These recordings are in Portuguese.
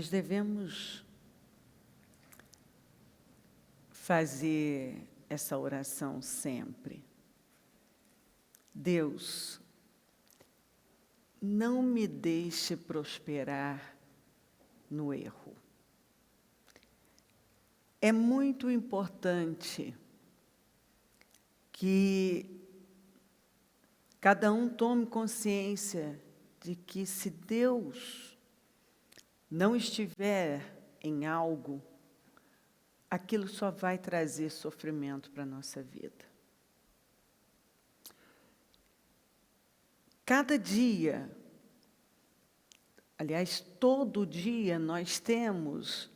Nós devemos fazer essa oração sempre. Deus, não me deixe prosperar no erro. É muito importante que cada um tome consciência de que, se Deus não estiver em algo, aquilo só vai trazer sofrimento para a nossa vida. Cada dia, aliás, todo dia, nós temos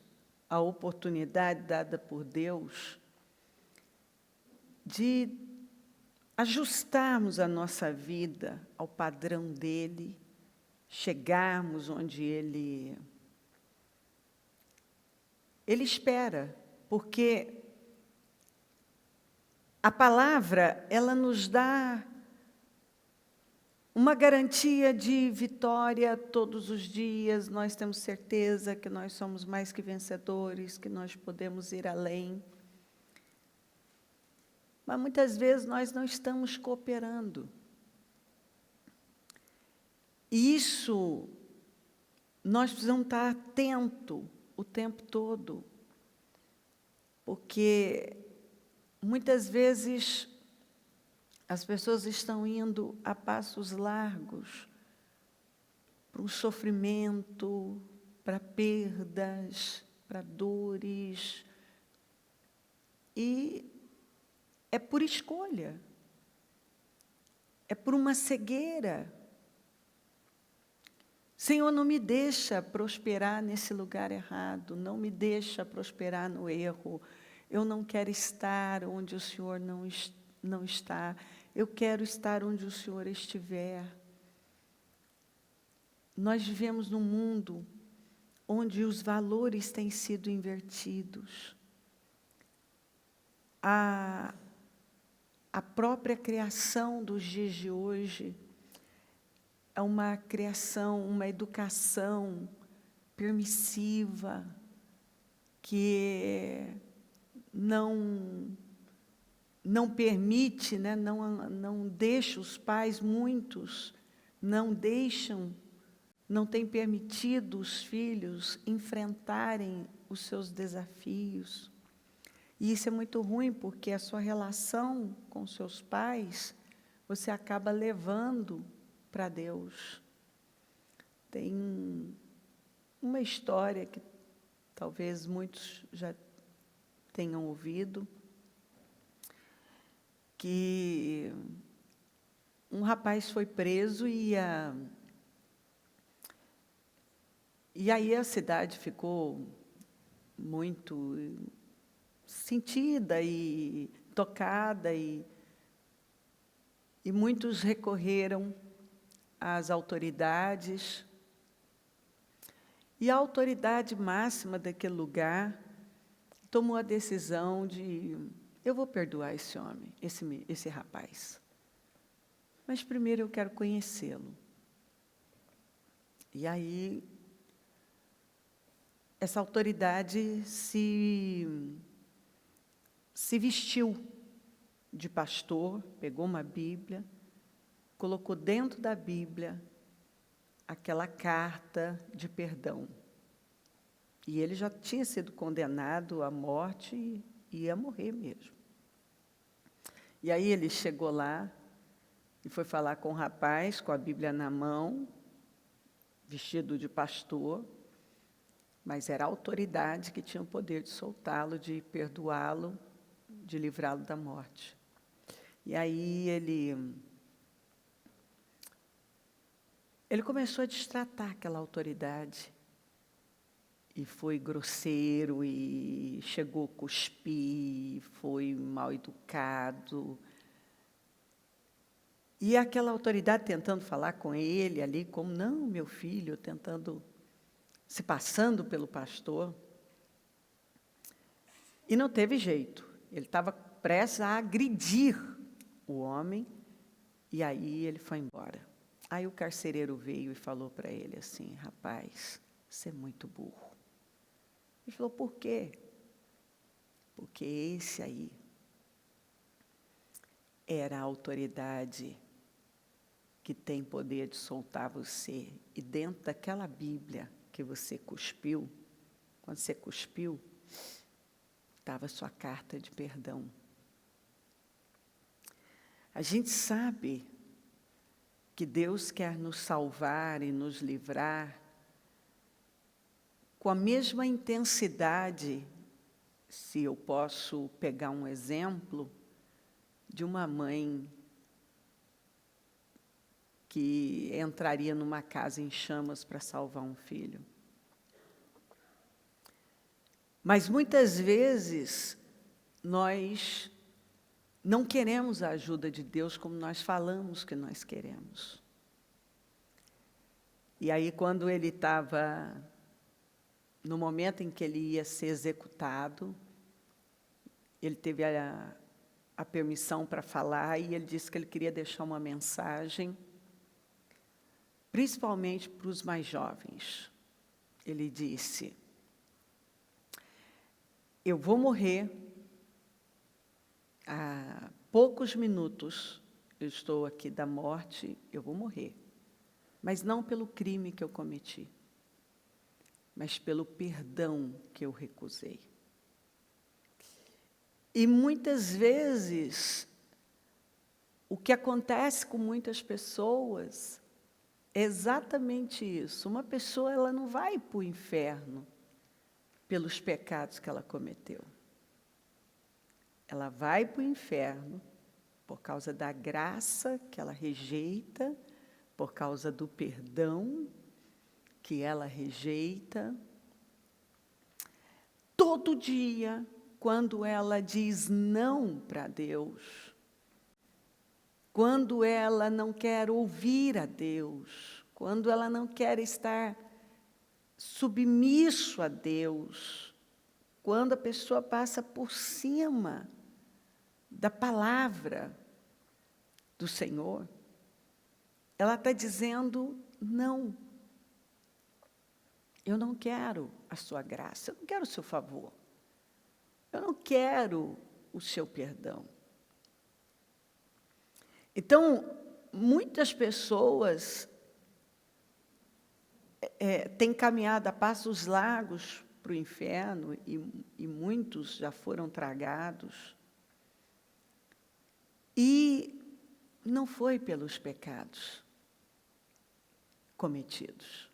a oportunidade dada por Deus de ajustarmos a nossa vida ao padrão dele, chegarmos onde ele espera, porque a palavra, ela nos dá uma garantia de vitória todos os dias. Nós temos certeza que nós somos mais que vencedores, que nós podemos ir além. Mas muitas vezes nós não estamos cooperando. E isso, nós precisamos estar atentos o tempo todo, porque muitas vezes as pessoas estão indo a passos largos para um sofrimento, para perdas, para dores, e é por escolha, é por uma cegueira. Senhor, não me deixa prosperar nesse lugar errado, não me deixa prosperar no erro. Eu não quero estar onde o Senhor não está. Eu quero estar onde o Senhor estiver. Nós vivemos num mundo onde os valores têm sido invertidos. A própria criação dos dias de hoje é uma criação, uma educação permissiva, que não permite, né, não deixa os pais, muitos, não têm permitido os filhos enfrentarem os seus desafios. E isso é muito ruim, porque a sua relação com seus pais, você acaba levando para Deus. Tem uma história que talvez muitos já tenham ouvido, que um rapaz foi preso e aí a cidade ficou muito sentida e tocada, e muitos recorreram às autoridades. E a autoridade máxima daquele lugar tomou a decisão de: eu vou perdoar esse homem, esse rapaz. Mas primeiro eu quero conhecê-lo. E aí, essa autoridade se vestiu de pastor, pegou uma Bíblia, colocou dentro da Bíblia aquela carta de perdão. E ele já tinha sido condenado à morte e ia morrer mesmo. E aí ele chegou lá e foi falar com o rapaz, com a Bíblia na mão, vestido de pastor, mas era a autoridade que tinha o poder de soltá-lo, de perdoá-lo, de livrá-lo da morte. E aí ele começou a destratar aquela autoridade, e foi grosseiro, e chegou a cuspir, foi mal educado. E aquela autoridade tentando falar com ele ali, como: não, meu filho, tentando, se passando pelo pastor. E não teve jeito, ele estava prestes a agredir o homem, e aí ele foi embora. Aí o carcereiro veio e falou para ele assim: rapaz, você é muito burro. Ele falou, por quê? Porque esse aí era a autoridade que tem poder de soltar você. E dentro daquela Bíblia que você cuspiu, quando você cuspiu, estava a sua carta de perdão. A gente sabe que Deus quer nos salvar e nos livrar com a mesma intensidade, se eu posso pegar um exemplo, de uma mãe que entraria numa casa em chamas para salvar um filho. Mas muitas vezes nós não queremos a ajuda de Deus como nós falamos que nós queremos. E aí, quando ele estava, no momento em que ele ia ser executado, ele teve a permissão para falar, e ele disse que ele queria deixar uma mensagem, principalmente para os mais jovens. Ele disse, eu vou morrer, há poucos minutos eu estou aqui da morte, eu vou morrer, mas não pelo crime que eu cometi, mas pelo perdão que eu recusei. E muitas vezes, o que acontece com muitas pessoas é exatamente isso. Uma pessoa, ela não vai para o inferno pelos pecados que ela cometeu. Ela vai para o inferno por causa da graça que ela rejeita, por causa do perdão que ela rejeita. Todo dia, quando ela diz não para Deus, quando ela não quer ouvir a Deus, quando ela não quer estar submisso a Deus, quando a pessoa passa por cima da palavra do Senhor, ela está dizendo, não, eu não quero a sua graça, eu não quero o seu favor, eu não quero o seu perdão. Então, muitas pessoas têm caminhado a passos largos para o inferno, e muitos já foram tragados, e não foi pelos pecados cometidos.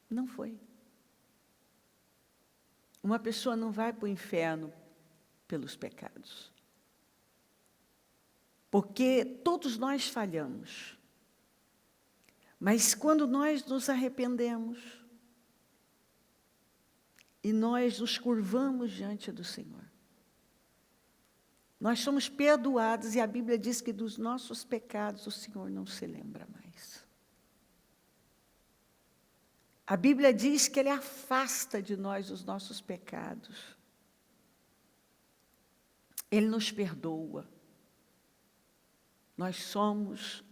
Não foi. Uma pessoa não vai para o inferno pelos pecados. Porque todos nós falhamos. Mas quando nós nos arrependemos e nós nos curvamos diante do Senhor, nós somos perdoados, e a Bíblia diz que dos nossos pecados o Senhor não se lembra mais. A Bíblia diz que Ele afasta de nós os nossos pecados. Ele nos perdoa. Nós somos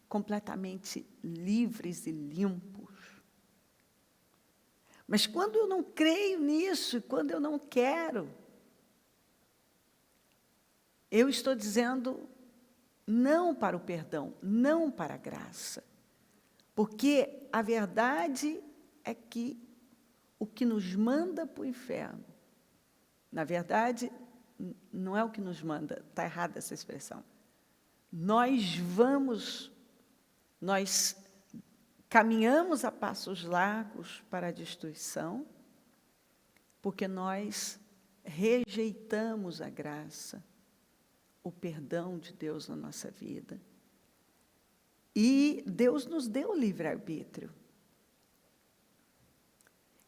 completamente livres e limpos. Mas quando eu não creio nisso, e quando eu não quero, eu estou dizendo não para o perdão, não para a graça. Porque a verdade é que o que nos manda para o inferno, na verdade, não é o que nos manda, está errada essa expressão. Nós caminhamos a passos largos para a destruição, porque nós rejeitamos a graça, o perdão de Deus na nossa vida. E Deus nos deu o livre-arbítrio.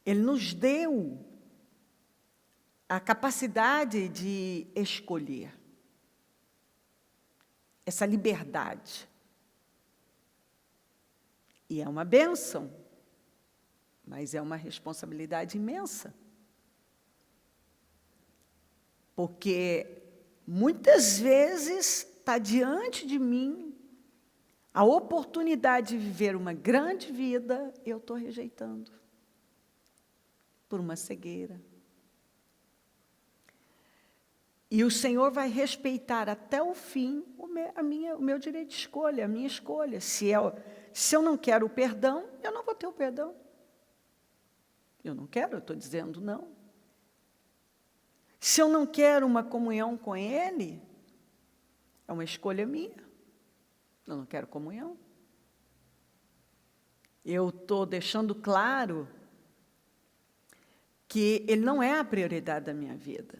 Ele nos deu a capacidade de escolher. Essa liberdade. E é uma bênção, mas é uma responsabilidade imensa. Porque muitas vezes está diante de mim a oportunidade de viver uma grande vida, eu estou rejeitando. por uma cegueira. E o Senhor vai respeitar até o fim o meu direito de escolha, a minha escolha. Se eu não quero o perdão, eu não vou ter o perdão. Eu não quero, eu estou dizendo não. Se eu não quero uma comunhão com Ele, é uma escolha minha. Eu não quero comunhão. Eu estou deixando claro que Ele não é a prioridade da minha vida.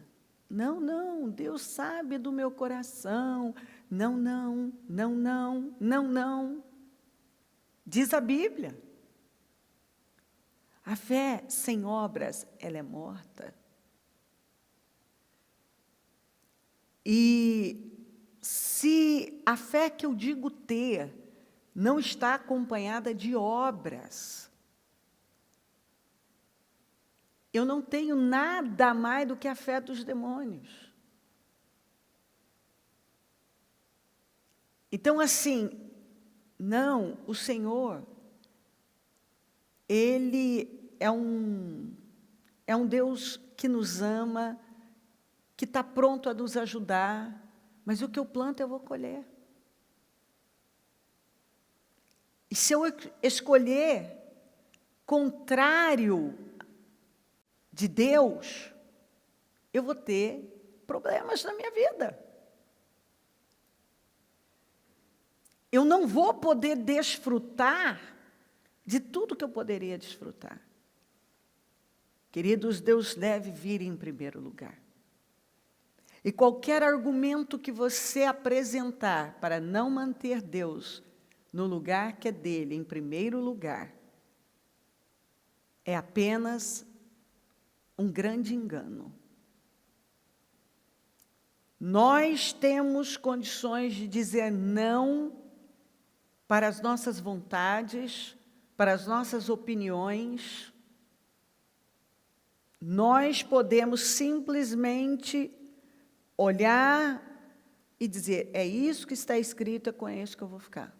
Não, não, Deus sabe do meu coração. Não, não, não, não, não, não. Diz a Bíblia. A fé sem obras, ela é morta. E se a fé que eu digo ter não está acompanhada de obras, eu não tenho nada mais do que a fé dos demônios. Então, assim, não, o Senhor, Ele é um Deus que nos ama, que está pronto a nos ajudar, mas o que eu planto eu vou colher. E se eu escolher contrário de Deus, eu vou ter problemas na minha vida. Eu não vou poder desfrutar de tudo que eu poderia desfrutar. Queridos, Deus deve vir em primeiro lugar. E qualquer argumento que você apresentar para não manter Deus no lugar que é dele, em primeiro lugar, é apenas um grande engano. Nós temos condições de dizer não para as nossas vontades, para as nossas opiniões. Nós podemos simplesmente olhar e dizer, é isso que está escrito, é com isso que eu vou ficar.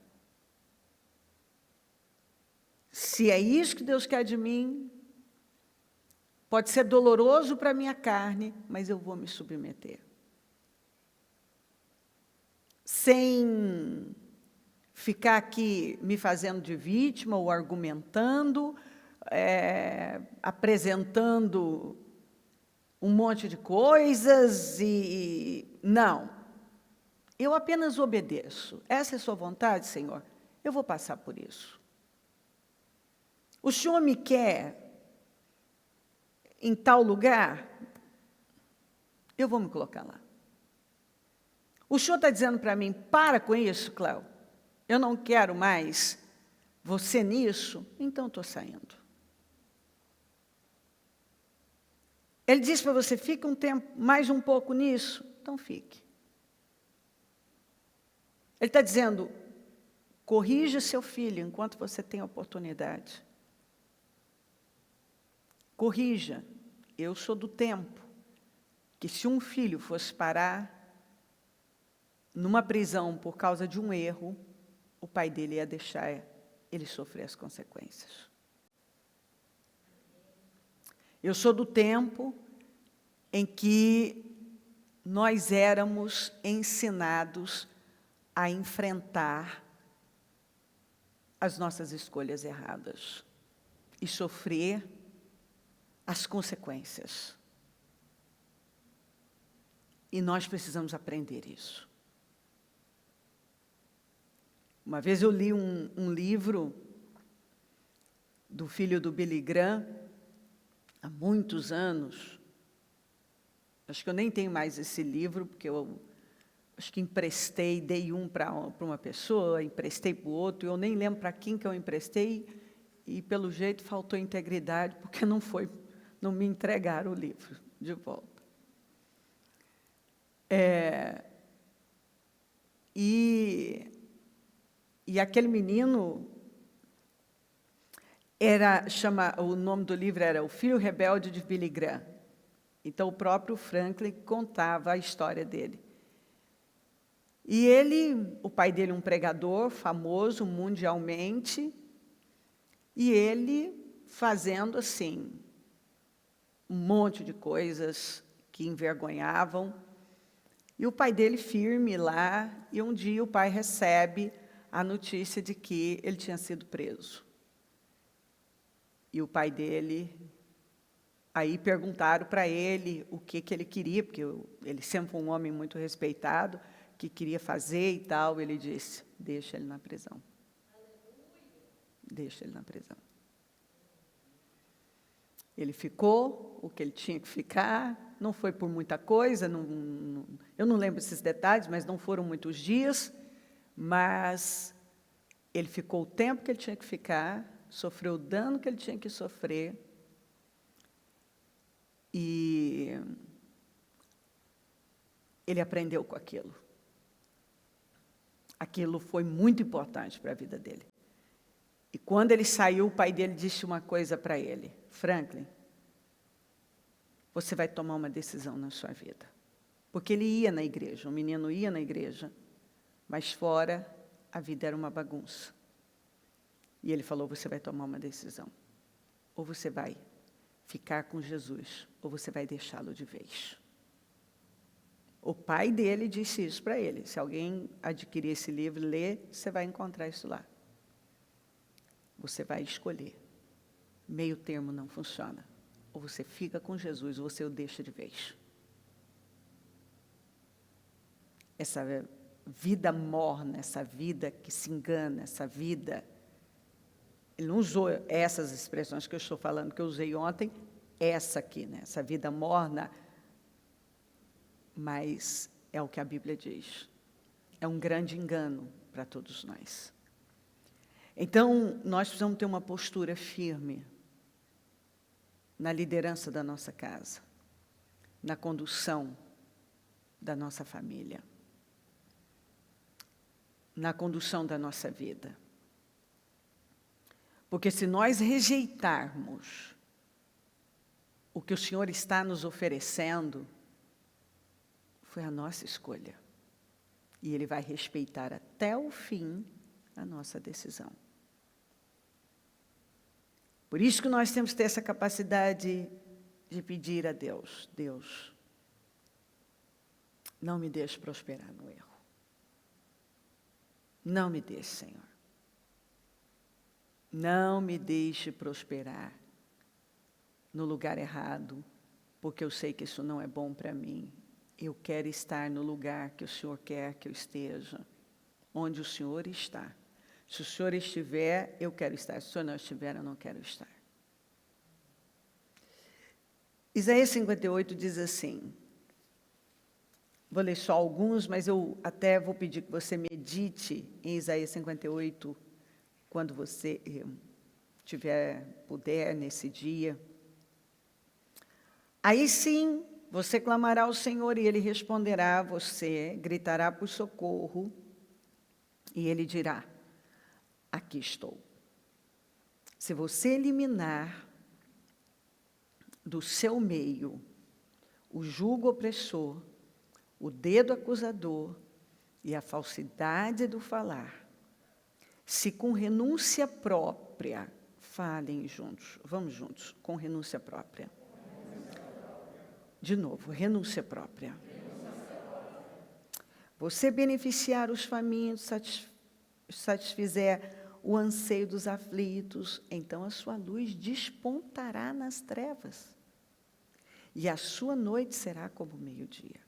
Se é isso que Deus quer de mim, pode ser doloroso para a minha carne, mas eu vou me submeter. Sem ficar aqui me fazendo de vítima ou argumentando, apresentando um monte de coisas não. Eu apenas obedeço. Essa é a sua vontade, Senhor? Eu vou passar por isso. O Senhor me quer em tal lugar? Eu vou me colocar lá. O Senhor está dizendo para mim, para com isso, Cléo. Eu não quero mais você nisso, então estou saindo. Ele diz para você, fica um tempo, mais um pouco nisso, então fique. Ele está dizendo, corrija seu filho enquanto você tem a oportunidade. Corrija. Eu sou do tempo que se um filho fosse parar numa prisão por causa de um erro, o pai dele ia deixar ele sofrer as consequências. Eu sou do tempo em que nós éramos ensinados a enfrentar as nossas escolhas erradas e sofrer as consequências. E nós precisamos aprender isso. Uma vez eu li um livro do filho do Billy Graham, há muitos anos. Acho que eu nem tenho mais esse livro, porque eu acho que emprestei, dei um para uma pessoa, emprestei para o outro, eu nem lembro para quem que eu emprestei, e pelo jeito faltou integridade, porque não me entregaram o livro de volta. E aquele menino o nome do livro era O Filho Rebelde de Billy Graham. Então, o próprio Franklin contava a história dele. E o pai dele, um pregador famoso mundialmente, e ele fazendo assim, um monte de coisas que envergonhavam. E o pai dele firme lá, e um dia o pai recebe a notícia de que ele tinha sido preso. E o pai dele, aí perguntaram para ele o que ele queria, porque ele sempre foi um homem muito respeitado, o que queria fazer e tal. Ele disse, deixa ele na prisão. Deixa ele na prisão. Ele ficou o que ele tinha que ficar, não foi por muita coisa, eu não lembro esses detalhes, mas não foram muitos dias, mas ele ficou o tempo que ele tinha que ficar, sofreu o dano que ele tinha que sofrer, e ele aprendeu com aquilo. Aquilo foi muito importante para a vida dele. E quando ele saiu, o pai dele disse uma coisa para ele, Franklin, você vai tomar uma decisão na sua vida. Porque ele ia na igreja, o menino ia na igreja, mas fora a vida era uma bagunça. E ele falou, você vai tomar uma decisão. Ou você vai ficar com Jesus, ou você vai deixá-lo de vez. O pai dele disse isso para ele. Se alguém adquirir esse livro, ler, você vai encontrar isso lá. Você vai escolher. Meio termo não funciona. Ou você fica com Jesus, ou você o deixa de vez. Essa vida morna, essa vida que se engana, essa vida... Ele não usou essas expressões que eu estou falando, que eu usei ontem, essa aqui, né? Essa vida morna, mas é o que a Bíblia diz. É um grande engano para todos nós. Então, nós precisamos ter uma postura firme na liderança da nossa casa, na condução da nossa família, na condução da nossa vida. Porque se nós rejeitarmos o que o Senhor está nos oferecendo, foi a nossa escolha. E Ele vai respeitar até o fim a nossa decisão. Por isso que nós temos que ter essa capacidade de pedir a Deus, Deus, não me deixe prosperar no erro. Não me deixe, Senhor. Não me deixe prosperar no lugar errado, porque eu sei que isso não é bom para mim. Eu quero estar no lugar que o Senhor quer que eu esteja, onde o Senhor está. Se o Senhor estiver, eu quero estar. Se o Senhor não estiver, eu não quero estar. Isaías 58 diz assim, vou ler só alguns, mas eu até vou pedir que você medite em Isaías 58, quando você puder nesse dia. Aí sim, você clamará ao Senhor e Ele responderá a você, gritará por socorro, e Ele dirá, aqui estou. Se você eliminar do seu meio o jugo opressor, o dedo acusador e a falsidade do falar, se com renúncia própria, falem juntos, vamos juntos, com renúncia própria. De novo, renúncia própria. Você beneficiar os famintos, satisfizer o anseio dos aflitos, então a sua luz despontará nas trevas, e a sua noite será como meio-dia.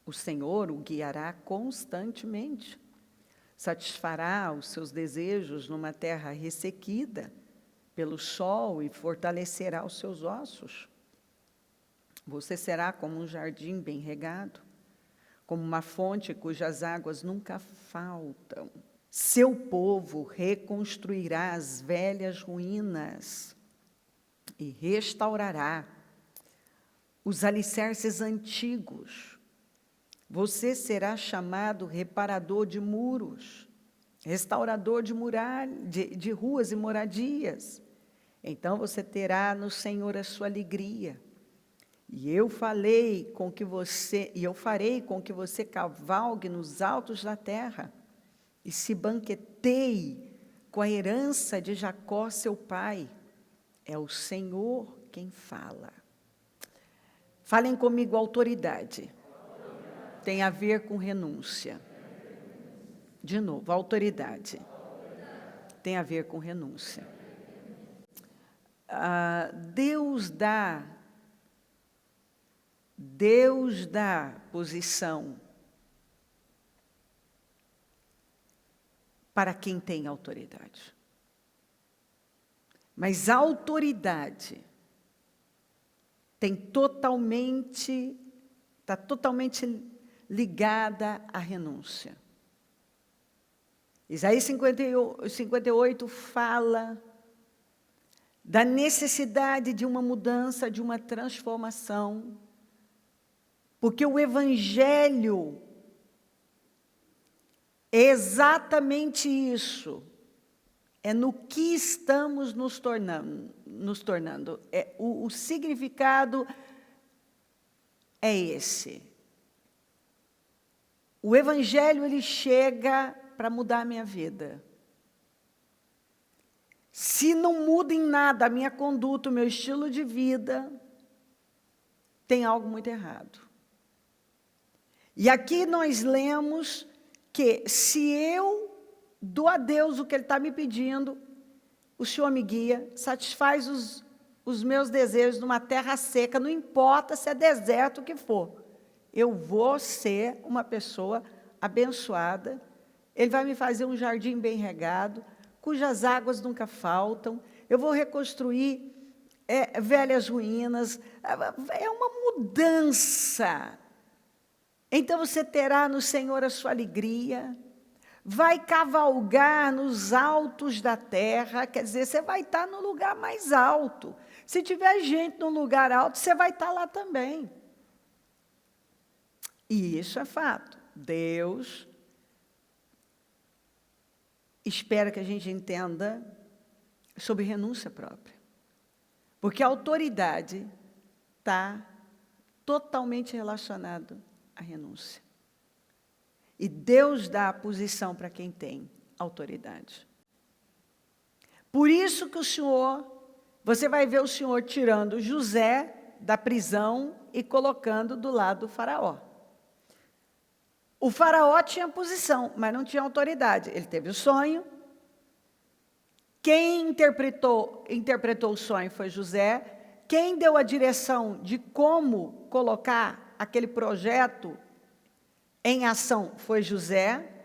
O Senhor o guiará constantemente, satisfará os seus desejos numa terra ressequida pelo sol e fortalecerá os seus ossos. Você será como um jardim bem regado, como uma fonte cujas águas nunca faltam. Seu povo reconstruirá as velhas ruínas e restaurará os alicerces antigos. Você será chamado reparador de muros, restaurador de ruas e moradias. Então você terá no Senhor a sua alegria. E eu farei com que você cavalgue nos altos da terra e se banqueteie com a herança de Jacó, seu pai. É o Senhor quem fala. Falem comigo, autoridade. Tem a ver com renúncia. De novo, autoridade. Tem a ver com renúncia. Deus dá posição para quem tem autoridade. Mas a autoridade está totalmente ligada à renúncia. Isaías 58 fala da necessidade de uma mudança, de uma transformação, porque o Evangelho é exatamente isso, é no que estamos nos tornando. O significado é esse. O Evangelho, ele chega para mudar a minha vida. Se não muda em nada a minha conduta, o meu estilo de vida, tem algo muito errado. E aqui nós lemos que se eu dou a Deus o que Ele está me pedindo, o Senhor me guia, satisfaz os meus desejos numa terra seca, não importa se é deserto o que for. Eu vou ser uma pessoa abençoada, Ele vai me fazer um jardim bem regado, cujas águas nunca faltam, eu vou reconstruir velhas ruínas, é uma mudança. Então você terá no Senhor a sua alegria, vai cavalgar nos altos da terra, quer dizer, você vai estar no lugar mais alto. Se tiver gente no lugar alto, você vai estar lá também. E isso é fato. Deus espera que a gente entenda sobre renúncia própria. Porque a autoridade está totalmente relacionada à renúncia. E Deus dá a posição para quem tem autoridade. Por isso que você vai ver o Senhor tirando José da prisão e colocando do lado do faraó. O faraó tinha posição, mas não tinha autoridade. Ele teve o sonho. Quem interpretou o sonho foi José. Quem deu a direção de como colocar aquele projeto em ação foi José.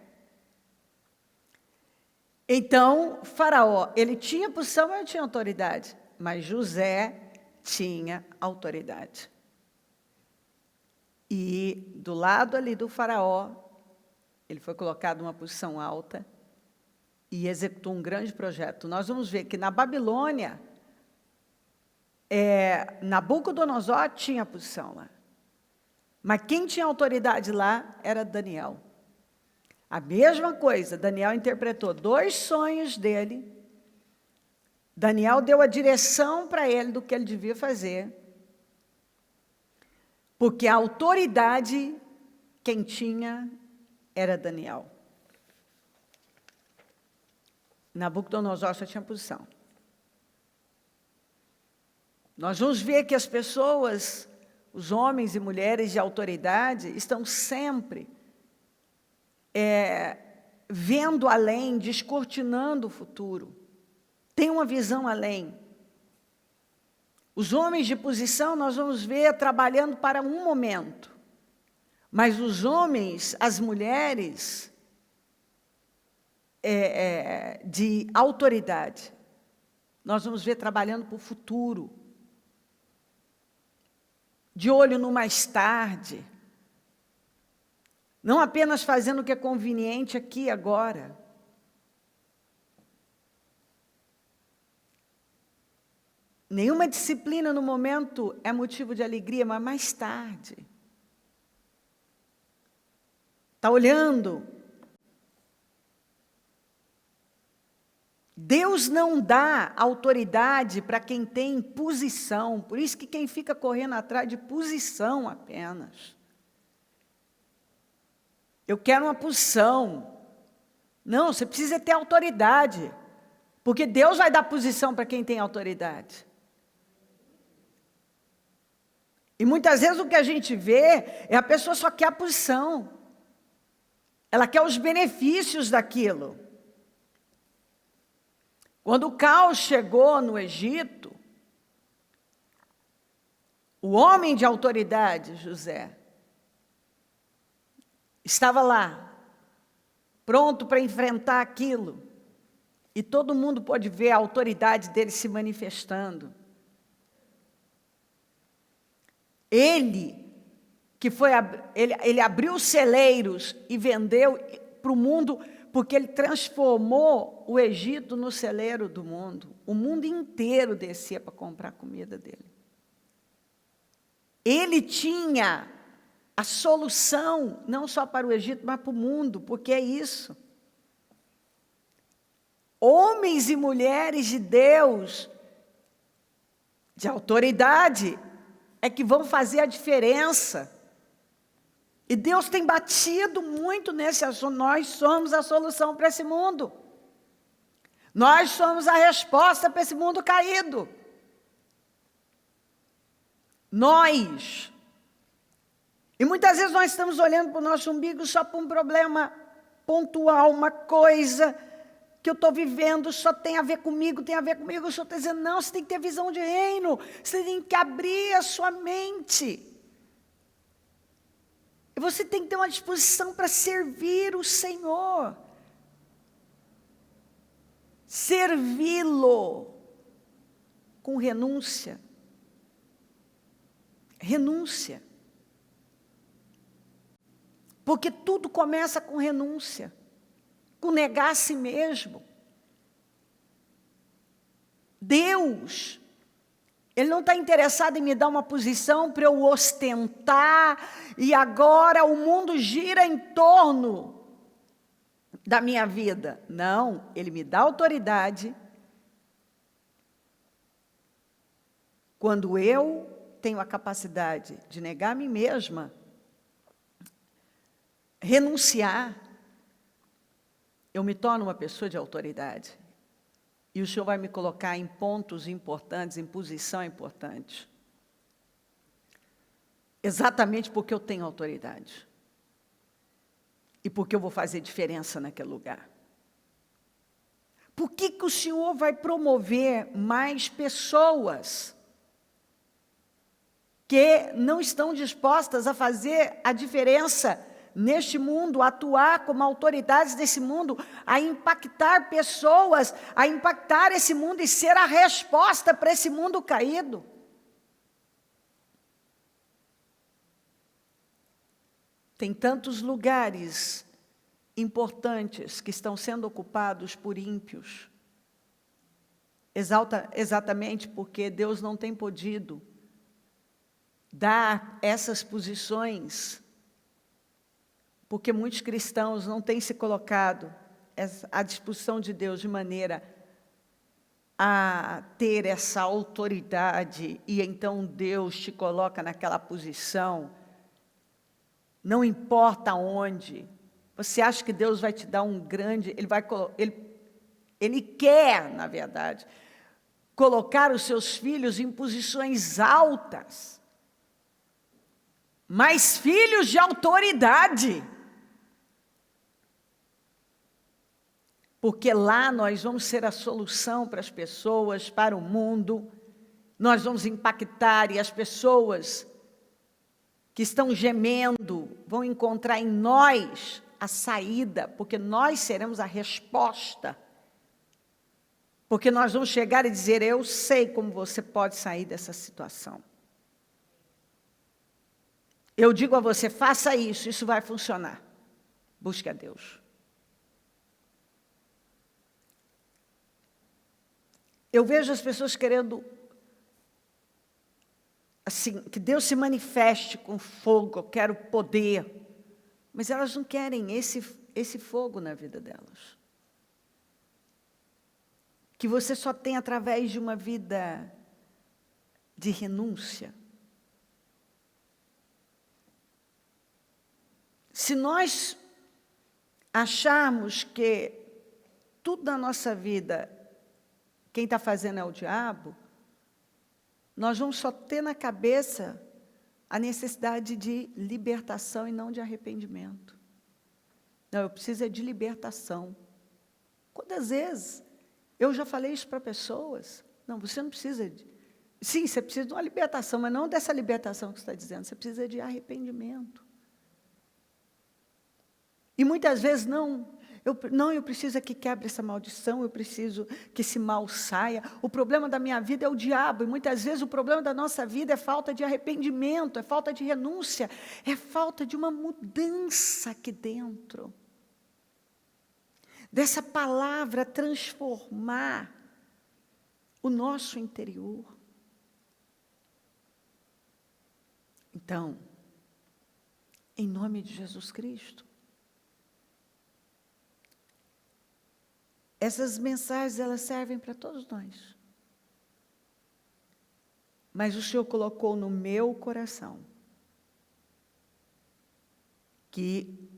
Então, Faraó, ele tinha posição, mas não tinha autoridade. Mas José tinha autoridade. E do lado ali do Faraó, ele foi colocado numa posição alta e executou um grande projeto. Nós vamos ver que na Babilônia, Nabucodonosor tinha posição lá. Mas quem tinha autoridade lá era Daniel. A mesma coisa, Daniel interpretou 2 sonhos dele. Daniel deu a direção para ele do que ele devia fazer. Porque a autoridade, quem tinha, era Daniel. Nabucodonosor só tinha posição. Nós vamos ver que as pessoas, os homens e mulheres de autoridade, estão sempre vendo além, descortinando o futuro. Tem uma visão além. Os homens de posição, nós vamos ver trabalhando para um momento. Mas os homens, as mulheres de autoridade, nós vamos ver trabalhando para o futuro. De olho no mais tarde. Não apenas fazendo o que é conveniente aqui e agora. Nenhuma disciplina no momento é motivo de alegria, mas mais tarde. Está olhando. Deus não dá autoridade para quem tem posição. Por isso que quem fica correndo atrás de posição apenas. Eu quero uma posição. Não, você precisa ter autoridade. Porque Deus vai dar posição para quem tem autoridade. E muitas vezes o que a gente vê é a pessoa só quer a posição. Ela quer os benefícios daquilo. Quando o caos chegou no Egito, o homem de autoridade, José, estava lá, pronto para enfrentar aquilo. E todo mundo pode ver a autoridade dele se manifestando. Ele abriu os celeiros e vendeu para o mundo, porque ele transformou o Egito no celeiro do mundo. O mundo inteiro descia para comprar a comida dele. Ele tinha a solução, não só para o Egito, mas para o mundo, porque é isso. Homens e mulheres de Deus, de autoridade, é que vão fazer a diferença. E Deus tem batido muito nesse assunto. Nós somos a solução para esse mundo. Nós somos a resposta para esse mundo caído. Nós. E muitas vezes nós estamos olhando para o nosso umbigo só para um problema pontual, uma coisa que eu estou vivendo, só tem a ver comigo, tem a ver comigo. O Senhor está dizendo, não, você tem que ter visão de reino, você tem que abrir a sua mente. E você tem que ter uma disposição para servir o Senhor. Servi-lo com renúncia. Renúncia. Porque tudo começa com renúncia. Com negar a si mesmo. Deus, Ele não está interessado em me dar uma posição para eu ostentar, e agora o mundo gira em torno da minha vida. Não, Ele me dá autoridade quando eu tenho a capacidade de negar a mim mesma, renunciar, eu me torno uma pessoa de autoridade. E o Senhor vai me colocar em pontos importantes, em posição importante. Exatamente porque eu tenho autoridade. E porque eu vou fazer diferença naquele lugar. Por que o Senhor vai promover mais pessoas que não estão dispostas a fazer a diferença neste mundo, a atuar como autoridades desse mundo, a impactar pessoas, a impactar esse mundo e ser a resposta para esse mundo caído? Tem tantos lugares importantes que estão sendo ocupados por ímpios, exatamente porque Deus não tem podido dar essas posições, porque muitos cristãos não têm se colocado à disposição de Deus de maneira a ter essa autoridade, e então Deus te coloca naquela posição, não importa onde. Você acha que Deus vai te dar um grande, Ele quer, na verdade, colocar os seus filhos em posições altas, mas filhos de autoridade. Porque lá nós vamos ser a solução para as pessoas, para o mundo. Nós vamos impactar, e as pessoas que estão gemendo vão encontrar em nós a saída, porque nós seremos a resposta. Porque nós vamos chegar e dizer, eu sei como você pode sair dessa situação. Eu digo a você, faça isso vai funcionar. Busque a Deus. Eu vejo as pessoas querendo, assim, que Deus se manifeste com fogo, eu quero poder. Mas elas não querem esse fogo na vida delas. Que você só tem através de uma vida de renúncia. Se nós acharmos que tudo na nossa vida, quem está fazendo é o diabo, nós vamos só ter na cabeça a necessidade de libertação e não de arrependimento. Não, eu preciso de libertação. Quantas vezes eu já falei isso para pessoas? Não, você não precisa de... Sim, você precisa de uma libertação, mas não dessa libertação que você está dizendo, você precisa de arrependimento. E muitas vezes eu preciso que quebre essa maldição, eu preciso que esse mal saia. O problema da minha vida é o diabo, e muitas vezes o problema da nossa vida é falta de arrependimento, é falta de renúncia, é falta de uma mudança aqui dentro. Dessa palavra transformar o nosso interior. Então, em nome de Jesus Cristo, essas mensagens, elas servem para todos nós. Mas o Senhor colocou no meu coração que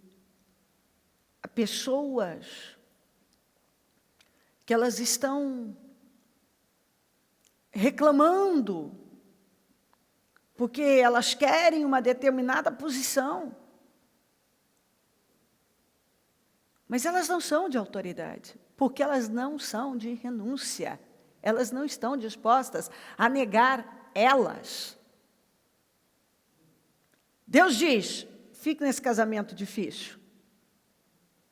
pessoas que elas estão reclamando porque elas querem uma determinada posição, mas elas não são de autoridade, porque elas não são de renúncia, elas não estão dispostas a negar elas. Deus diz, fique nesse casamento difícil.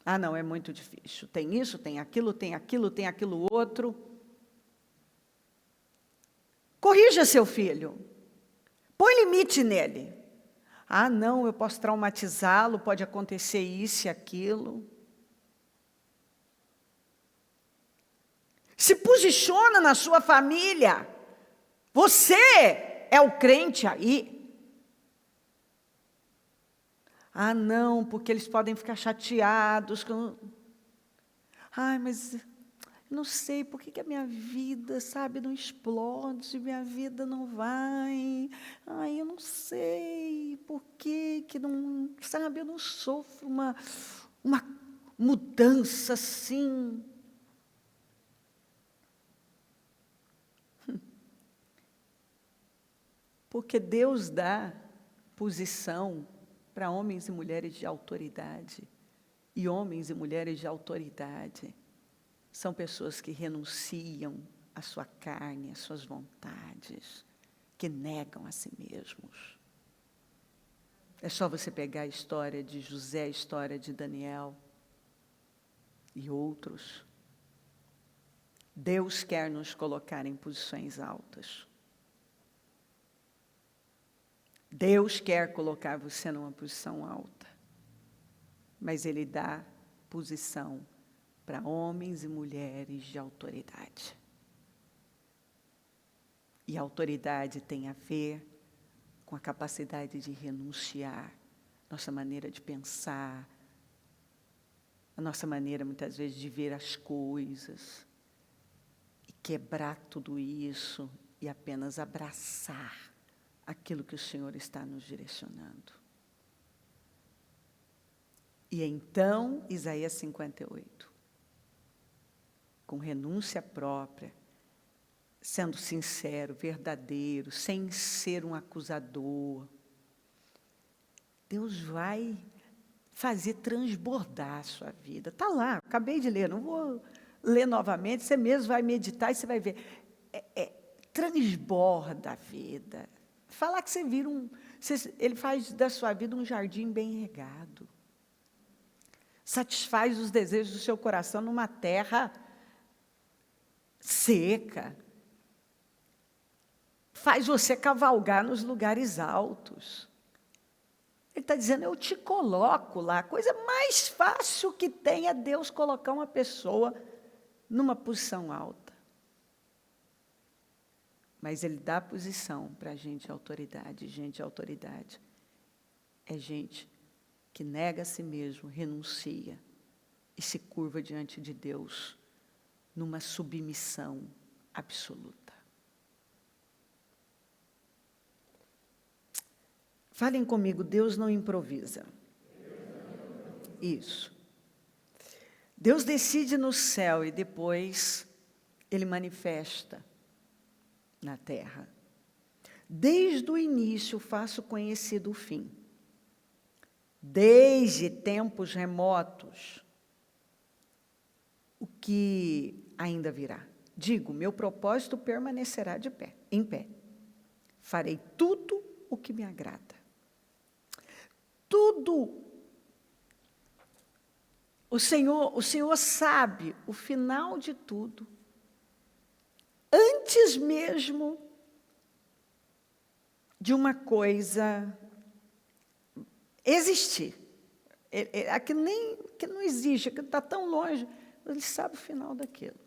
Ah, não, é muito difícil, tem isso, tem aquilo, tem aquilo, tem aquilo outro. Corrija seu filho, põe limite nele. Ah, não, eu posso traumatizá-lo, pode acontecer isso e aquilo. Se posiciona na sua família. Você é o crente aí. Ah, não, porque eles podem ficar chateados. Ai, mas não sei por que a minha vida, sabe, não explode, minha vida não vai. Ai, eu não sei por que não, sabe, eu não sofro uma mudança assim. Porque Deus dá posição para homens e mulheres de autoridade. E homens e mulheres de autoridade são pessoas que renunciam à sua carne, às suas vontades, que negam a si mesmos. É só você pegar a história de José, a história de Daniel e outros. Deus quer nos colocar em posições altas. Deus quer colocar você numa posição alta, mas Ele dá posição para homens e mulheres de autoridade. E a autoridade tem a ver com a capacidade de renunciar, nossa maneira de pensar, a nossa maneira, muitas vezes, de ver as coisas, e quebrar tudo isso e apenas abraçar aquilo que o Senhor está nos direcionando. E então, Isaías 58, com renúncia própria, sendo sincero, verdadeiro, sem ser um acusador, Deus vai fazer transbordar a sua vida. Está lá, acabei de ler, não vou ler novamente, você mesmo vai meditar e você vai ver. Transborda a vida. Falar que você vira ele faz da sua vida um jardim bem regado. Satisfaz os desejos do seu coração numa terra seca. Faz você cavalgar nos lugares altos. Ele está dizendo, eu te coloco lá. A coisa mais fácil que tem é Deus colocar uma pessoa numa posição alta. Mas Ele dá posição para gente de autoridade. Gente de autoridade é gente que nega a si mesmo, renuncia e se curva diante de Deus numa submissão absoluta. Falem comigo, Deus não improvisa. Isso. Deus decide no céu e depois Ele manifesta na terra. Desde o início faço conhecido o fim. Desde tempos remotos, o que ainda virá. Digo, meu propósito permanecerá de pé, em pé. Farei tudo o que me agrada. Tudo. O Senhor sabe o final de tudo. Antes mesmo de uma coisa existir. Aquilo que não existe, aquilo está tão longe, ele sabe o final daquilo.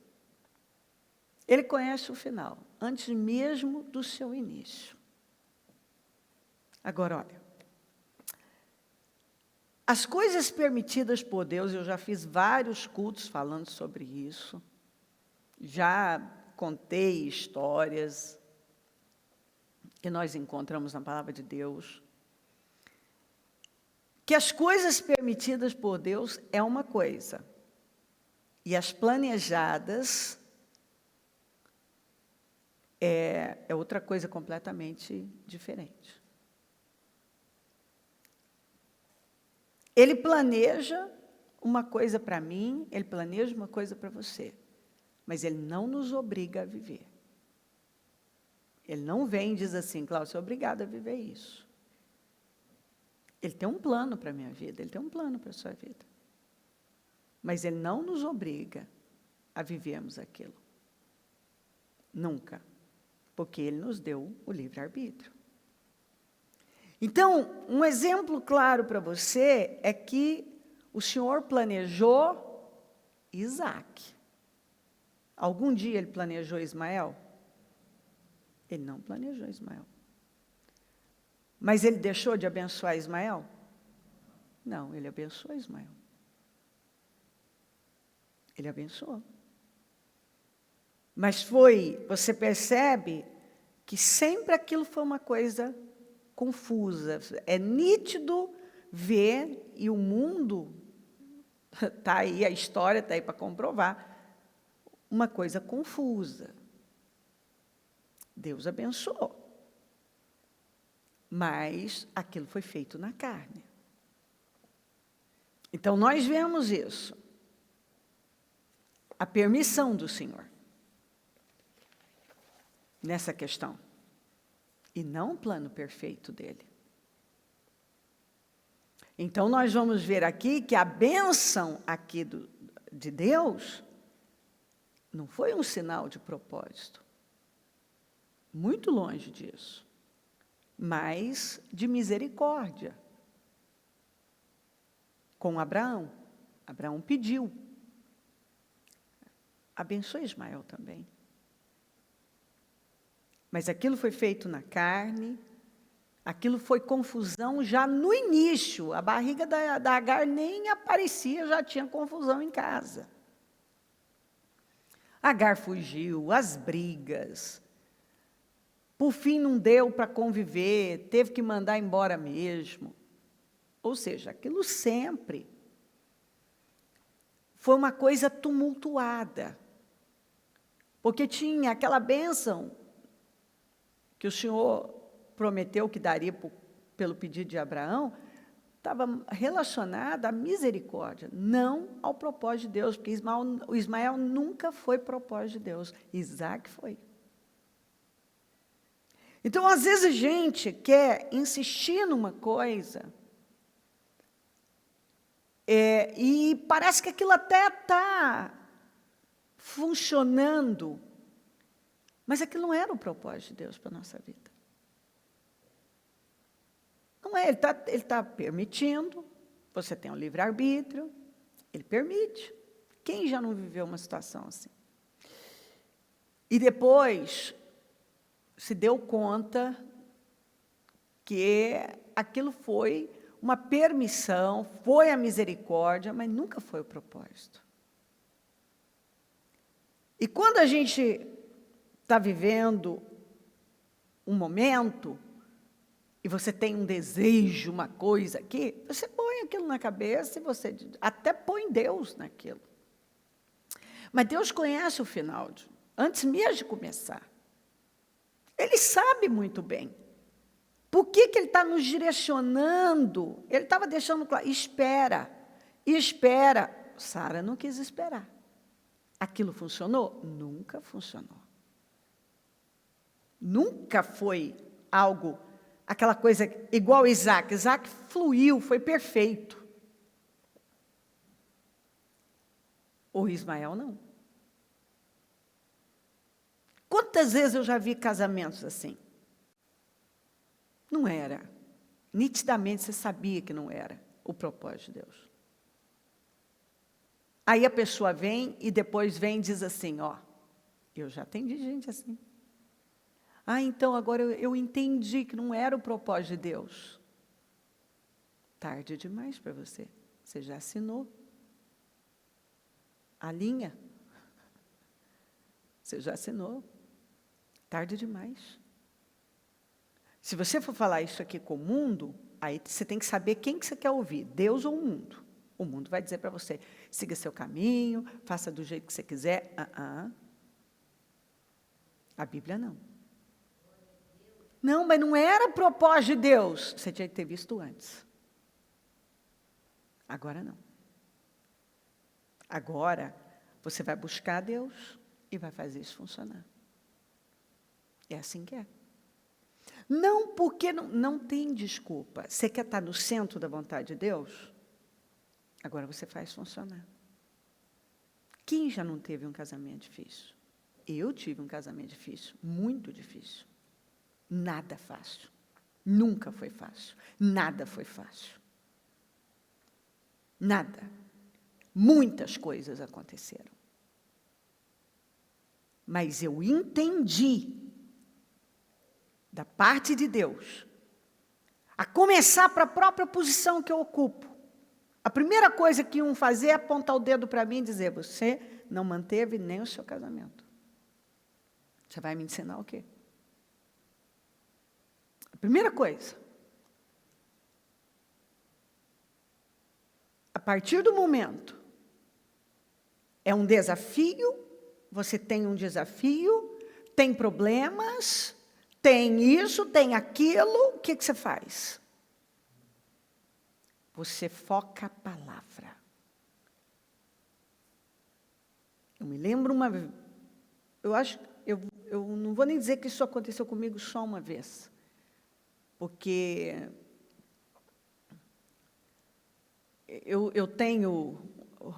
Ele conhece o final, antes mesmo do seu início. Agora, olha, as coisas permitidas por Deus, eu já fiz vários cultos falando sobre isso, já contei histórias que nós encontramos na palavra de Deus, que as coisas permitidas por Deus é uma coisa, e as planejadas é outra coisa completamente diferente. Ele planeja uma coisa para mim, ele planeja uma coisa para você, mas ele não nos obriga a viver. Ele não vem e diz assim, Cláudia, você é obrigado a viver isso. Ele tem um plano para a minha vida, ele tem um plano para a sua vida. Mas ele não nos obriga a vivermos aquilo. Nunca. Porque ele nos deu o livre-arbítrio. Então, um exemplo claro para você é que o Senhor planejou Isaac. Algum dia ele planejou Ismael? Ele não planejou Ismael. Mas ele deixou de abençoar Ismael? Não, ele abençoou Ismael. Ele abençoou. Mas você percebe que sempre aquilo foi uma coisa confusa. É nítido ver, e o mundo está aí, a história está aí para comprovar, uma coisa confusa. Deus abençoou. Mas aquilo foi feito na carne. Então, nós vemos isso. A permissão do Senhor nessa questão. E não o plano perfeito dele. Então, nós vamos ver aqui que a bênção aqui de Deus não foi um sinal de propósito. Muito longe disso. Mas de misericórdia. Com Abraão. Abraão pediu. Abençoe Ismael também. Mas aquilo foi feito na carne, aquilo foi confusão já no início. A barriga da Agar nem aparecia, já tinha confusão em casa. Agar fugiu, as brigas. Por fim, não deu para conviver, teve que mandar embora mesmo. Ou seja, aquilo sempre foi uma coisa tumultuada. Porque tinha aquela bênção que o Senhor prometeu que daria pelo pedido de Abraão, estava relacionada à misericórdia, não ao propósito de Deus, porque Ismael nunca foi propósito de Deus, Isaac foi. Então, às vezes, a gente quer insistir numa coisa, e parece que aquilo até está funcionando, mas aquilo não era o propósito de Deus para a nossa vida. Não é, ele está permitindo, você tem um livre-arbítrio, ele permite. Quem já não viveu uma situação assim? E depois se deu conta que aquilo foi uma permissão, foi a misericórdia, mas nunca foi o propósito. E quando a gente está vivendo um momento, e você tem um desejo, uma coisa aqui, você põe aquilo na cabeça e você até põe Deus naquilo. Mas Deus conhece o final, antes mesmo de começar. Ele sabe muito bem. Por que ele está nos direcionando? Ele estava deixando claro, espera. Sara não quis esperar. Aquilo funcionou? Nunca funcionou. Nunca foi algo, aquela coisa igual Isaac. Isaac fluiu, foi perfeito. O Ismael não. Quantas vezes eu já vi casamentos assim? Não era. Nitidamente você sabia que não era o propósito de Deus. Aí a pessoa vem e depois vem e diz assim, ó, eu já atendi gente assim. Ah, então agora eu entendi que não era o propósito de Deus. Tarde demais para você. Você já assinou a linha. Você já assinou. Tarde demais. Se você for falar isso aqui com o mundo, aí você tem que saber quem que você quer ouvir, Deus ou o mundo. O mundo vai dizer para você, siga seu caminho, faça do jeito que você quiser. A Bíblia não. Não, mas não era propósito de Deus. Você tinha que ter visto antes. Agora não. Agora, você vai buscar Deus e vai fazer isso funcionar. É assim que é. Não, porque não tem desculpa. Você quer estar no centro da vontade de Deus? Agora você faz funcionar. Quem já não teve um casamento difícil? Eu tive um casamento difícil, muito difícil. Nada fácil. Nunca foi fácil. Nada foi fácil. Nada. Muitas coisas aconteceram. Mas eu entendi, da parte de Deus, a começar para a própria posição que eu ocupo. A primeira coisa que iam fazer é apontar o dedo para mim e dizer, você não manteve nem o seu casamento. Você vai me ensinar o quê? A primeira coisa. A partir do momento, é um desafio, você tem um desafio, tem problemas, tem isso, tem aquilo, o que você faz? Você foca a palavra. Eu me lembro uma vez, eu não vou nem dizer que isso aconteceu comigo só uma vez, porque eu tenho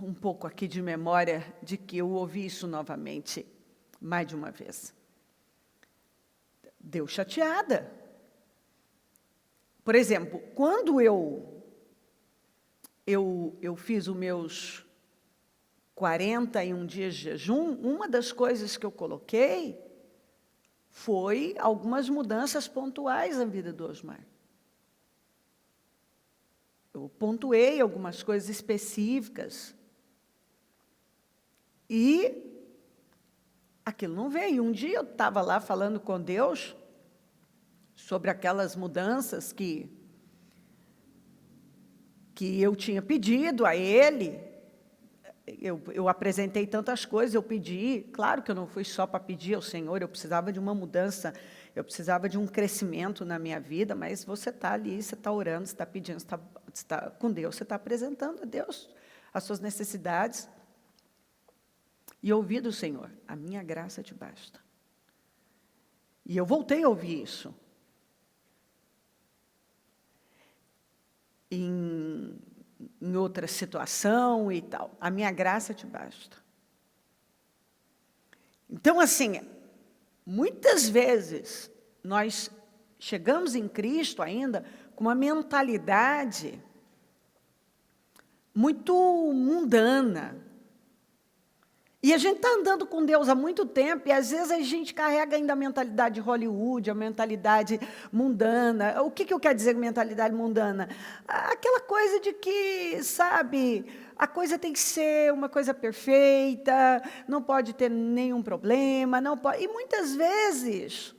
um pouco aqui de memória de que eu ouvi isso novamente, mais de uma vez. Deu chateada. Por exemplo, quando eu fiz os meus 41 dias de jejum, uma das coisas que eu coloquei foi algumas mudanças pontuais na vida do Osmar. Eu pontuei algumas coisas específicas. E aquilo não veio. Um dia eu estava lá falando com Deus sobre aquelas mudanças que eu tinha pedido a Ele. Eu apresentei tantas coisas, eu pedi. Claro que eu não fui só para pedir ao Senhor, eu precisava de uma mudança, eu precisava de um crescimento na minha vida, mas você está ali, você está orando, você está pedindo, você está com Deus, você está apresentando a Deus as suas necessidades. E eu ouvi do Senhor, a minha graça te basta. E eu voltei a ouvir isso. Em outra situação e tal. A minha graça te basta. Então, assim, muitas vezes nós chegamos em Cristo ainda com uma mentalidade muito mundana. E a gente está andando com Deus há muito tempo, e às vezes a gente carrega ainda a mentalidade de Hollywood, a mentalidade mundana. O que eu quero dizer com mentalidade mundana? Aquela coisa de que, sabe, a coisa tem que ser uma coisa perfeita, não pode ter nenhum problema, não pode. E muitas vezes,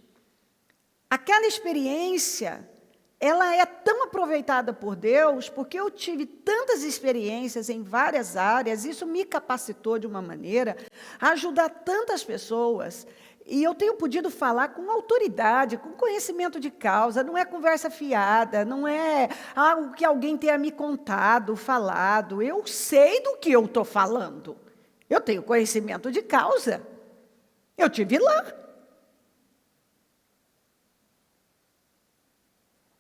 aquela experiência, ela é tão aproveitada por Deus, porque eu tive tantas experiências em várias áreas, isso me capacitou de uma maneira a ajudar tantas pessoas. E eu tenho podido falar com autoridade, com conhecimento de causa, não é conversa fiada, não é algo que alguém tenha me contado, falado. Eu sei do que eu estou falando. Eu tenho conhecimento de causa. Eu estive lá.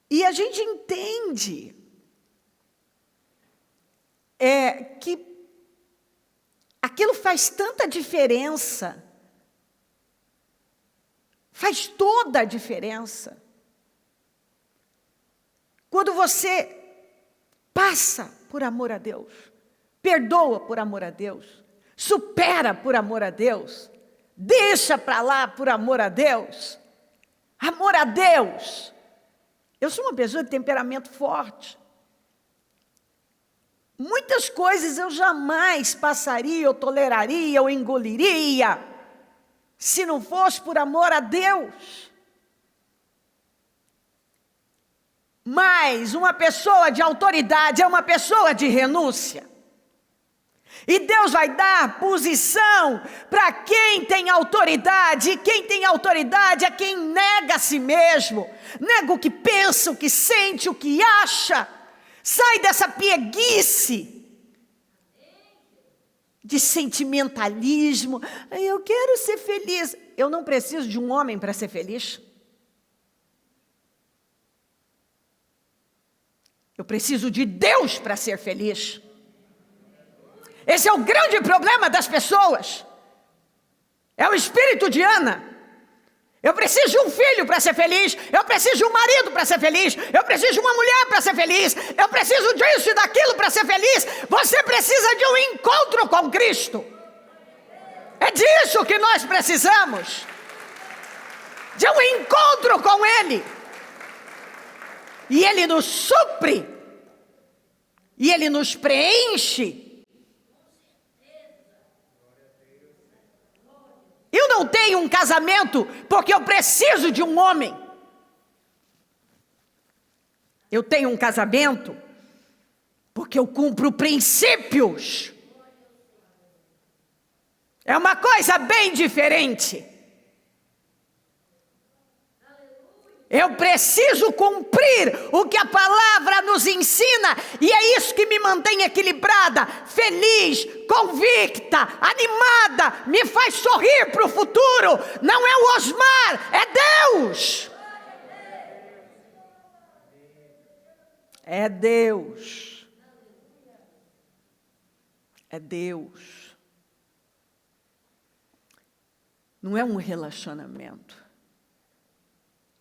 E a gente entende que aquilo faz tanta diferença. Faz toda a diferença. Quando você passa por amor a Deus, perdoa por amor a Deus, supera por amor a Deus, deixa para lá por amor a Deus. Amor a Deus. Eu sou uma pessoa de temperamento forte. Muitas coisas eu jamais passaria, ou toleraria, ou engoliria, se não fosse por amor a Deus. Mas uma pessoa de autoridade é uma pessoa de renúncia. E Deus vai dar posição para quem tem autoridade. E quem tem autoridade é quem nega a si mesmo. Nega o que pensa, o que sente, o que acha. Sai dessa pieguice de sentimentalismo. Eu quero ser feliz. Eu não preciso de um homem para ser feliz. Eu preciso de Deus para ser feliz. Esse é o grande problema das pessoas. É o espírito de Ana. Eu preciso de um filho para ser feliz. Eu preciso de um marido para ser feliz. Eu preciso de uma mulher para ser feliz. Eu preciso disso e daquilo para ser feliz. Você precisa de um encontro com Cristo. É disso que nós precisamos. De um encontro com Ele. E Ele nos supre. E Ele nos preenche. Eu não tenho um casamento porque eu preciso de um homem. Eu tenho um casamento porque eu cumpro princípios. É uma coisa bem diferente. Eu preciso cumprir o que a palavra nos ensina, e é isso que me mantém equilibrada, feliz, convicta, animada, me faz sorrir para o futuro. Não é o Osmar, é Deus. É Deus. É Deus. Não é um relacionamento.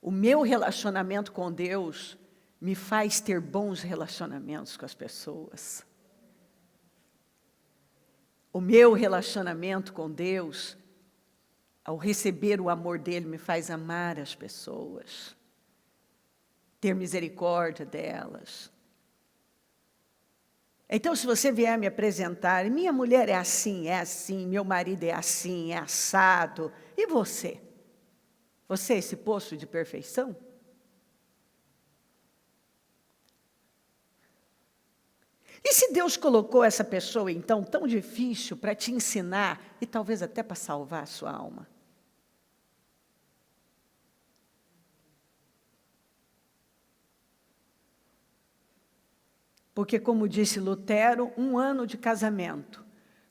O meu relacionamento com Deus me faz ter bons relacionamentos com as pessoas. O meu relacionamento com Deus, ao receber o amor dele, me faz amar as pessoas, ter misericórdia delas. Então, se você vier me apresentar, minha mulher é assim, meu marido é assim, é assado, e você? Você é esse poço de perfeição? E se Deus colocou essa pessoa, então, tão difícil para te ensinar e talvez até para salvar a sua alma? Porque, como disse Lutero, 1 ano de casamento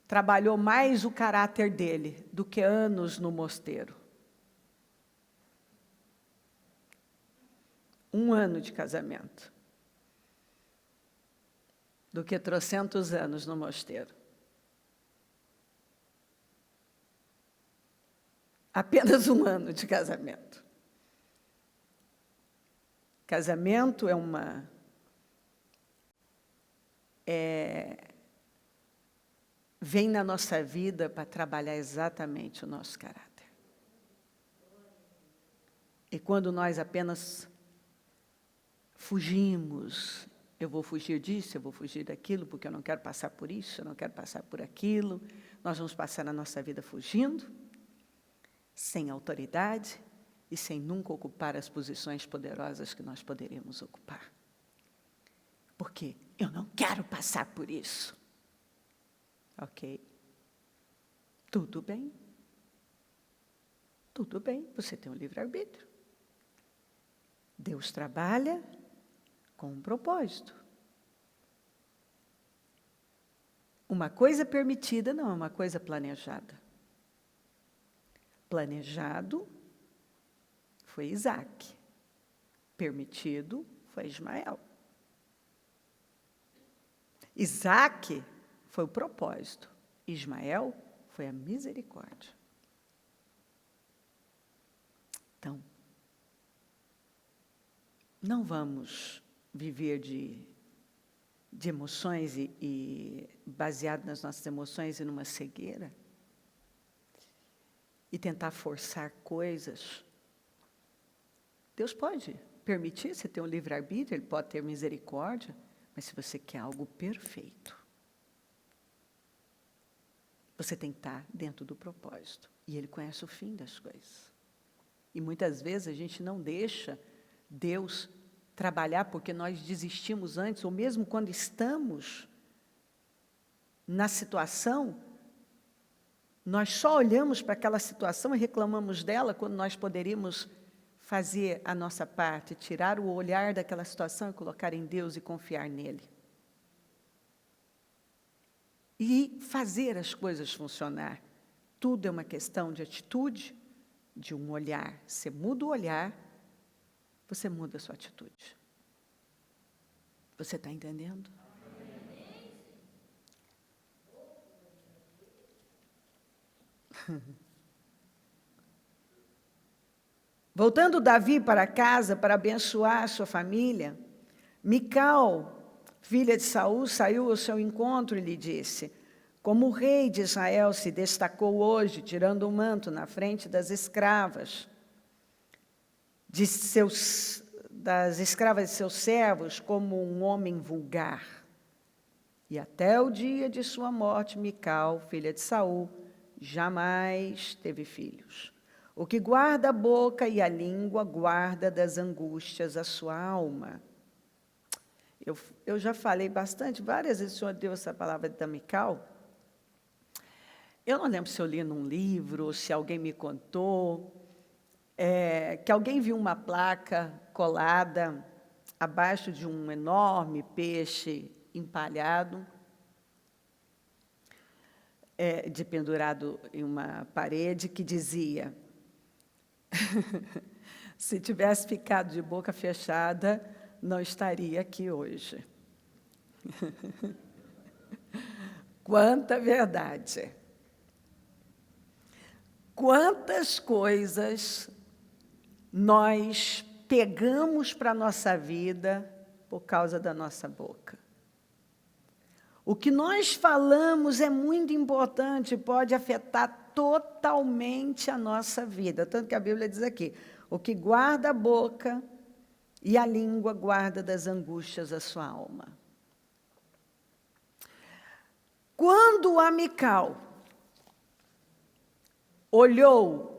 trabalhou mais o caráter dele do que anos no mosteiro. 1 ano de casamento, do que 300 anos no mosteiro. Apenas 1 ano de casamento. Casamento vem na nossa vida para trabalhar exatamente o nosso caráter. E quando nós apenas fugimos, eu vou fugir disso, eu vou fugir daquilo, porque eu não quero passar por isso, eu não quero passar por aquilo. Nós vamos passar a nossa vida fugindo, sem autoridade e sem nunca ocupar as posições poderosas que nós poderíamos ocupar. Porque eu não quero passar por isso. Ok? Tudo bem. Tudo bem, você tem um livre-arbítrio. Deus trabalha com um propósito. Uma coisa permitida não é uma coisa planejada. Planejado foi Isaac. Permitido foi Ismael. Isaac foi o propósito. Ismael foi a misericórdia. Então, não vamos viver de emoções e baseado nas nossas emoções e numa cegueira e tentar forçar coisas. Deus pode permitir você ter um livre-arbítrio, Ele pode ter misericórdia, mas se você quer algo perfeito, você tem que estar dentro do propósito. E Ele conhece o fim das coisas. E muitas vezes a gente não deixa Deus trabalhar porque nós desistimos antes, ou mesmo quando estamos na situação, nós só olhamos para aquela situação e reclamamos dela quando nós poderíamos fazer a nossa parte, tirar o olhar daquela situação e colocar em Deus e confiar nele. E fazer as coisas funcionar. Tudo é uma questão de atitude, de um olhar. Você muda o olhar, você muda a sua atitude. Você está entendendo? Voltando Davi para casa para abençoar a sua família, Mical, filha de Saul, saiu ao seu encontro e lhe disse: como o rei de Israel se destacou hoje, tirando o manto na frente das escravas, das escravas de seus servos, como um homem vulgar. E até o dia de sua morte, Mical, filha de Saul, jamais teve filhos. O que guarda a boca e a língua, guarda das angústias a sua alma. Eu já falei bastante, várias vezes o Senhor deu essa palavra da Mical. Eu não lembro se eu li num livro, se alguém me contou, que alguém viu uma placa colada abaixo de um enorme peixe empalhado, pendurado em uma parede, que dizia: se tivesse ficado de boca fechada, não estaria aqui hoje. Quanta verdade! Quantas coisas nós pegamos para a nossa vida por causa da nossa boca. O que nós falamos é muito importante, pode afetar totalmente a nossa vida. Tanto que a Bíblia diz aqui: o que guarda a boca e a língua guarda das angústias a sua alma. Quando a Mical olhou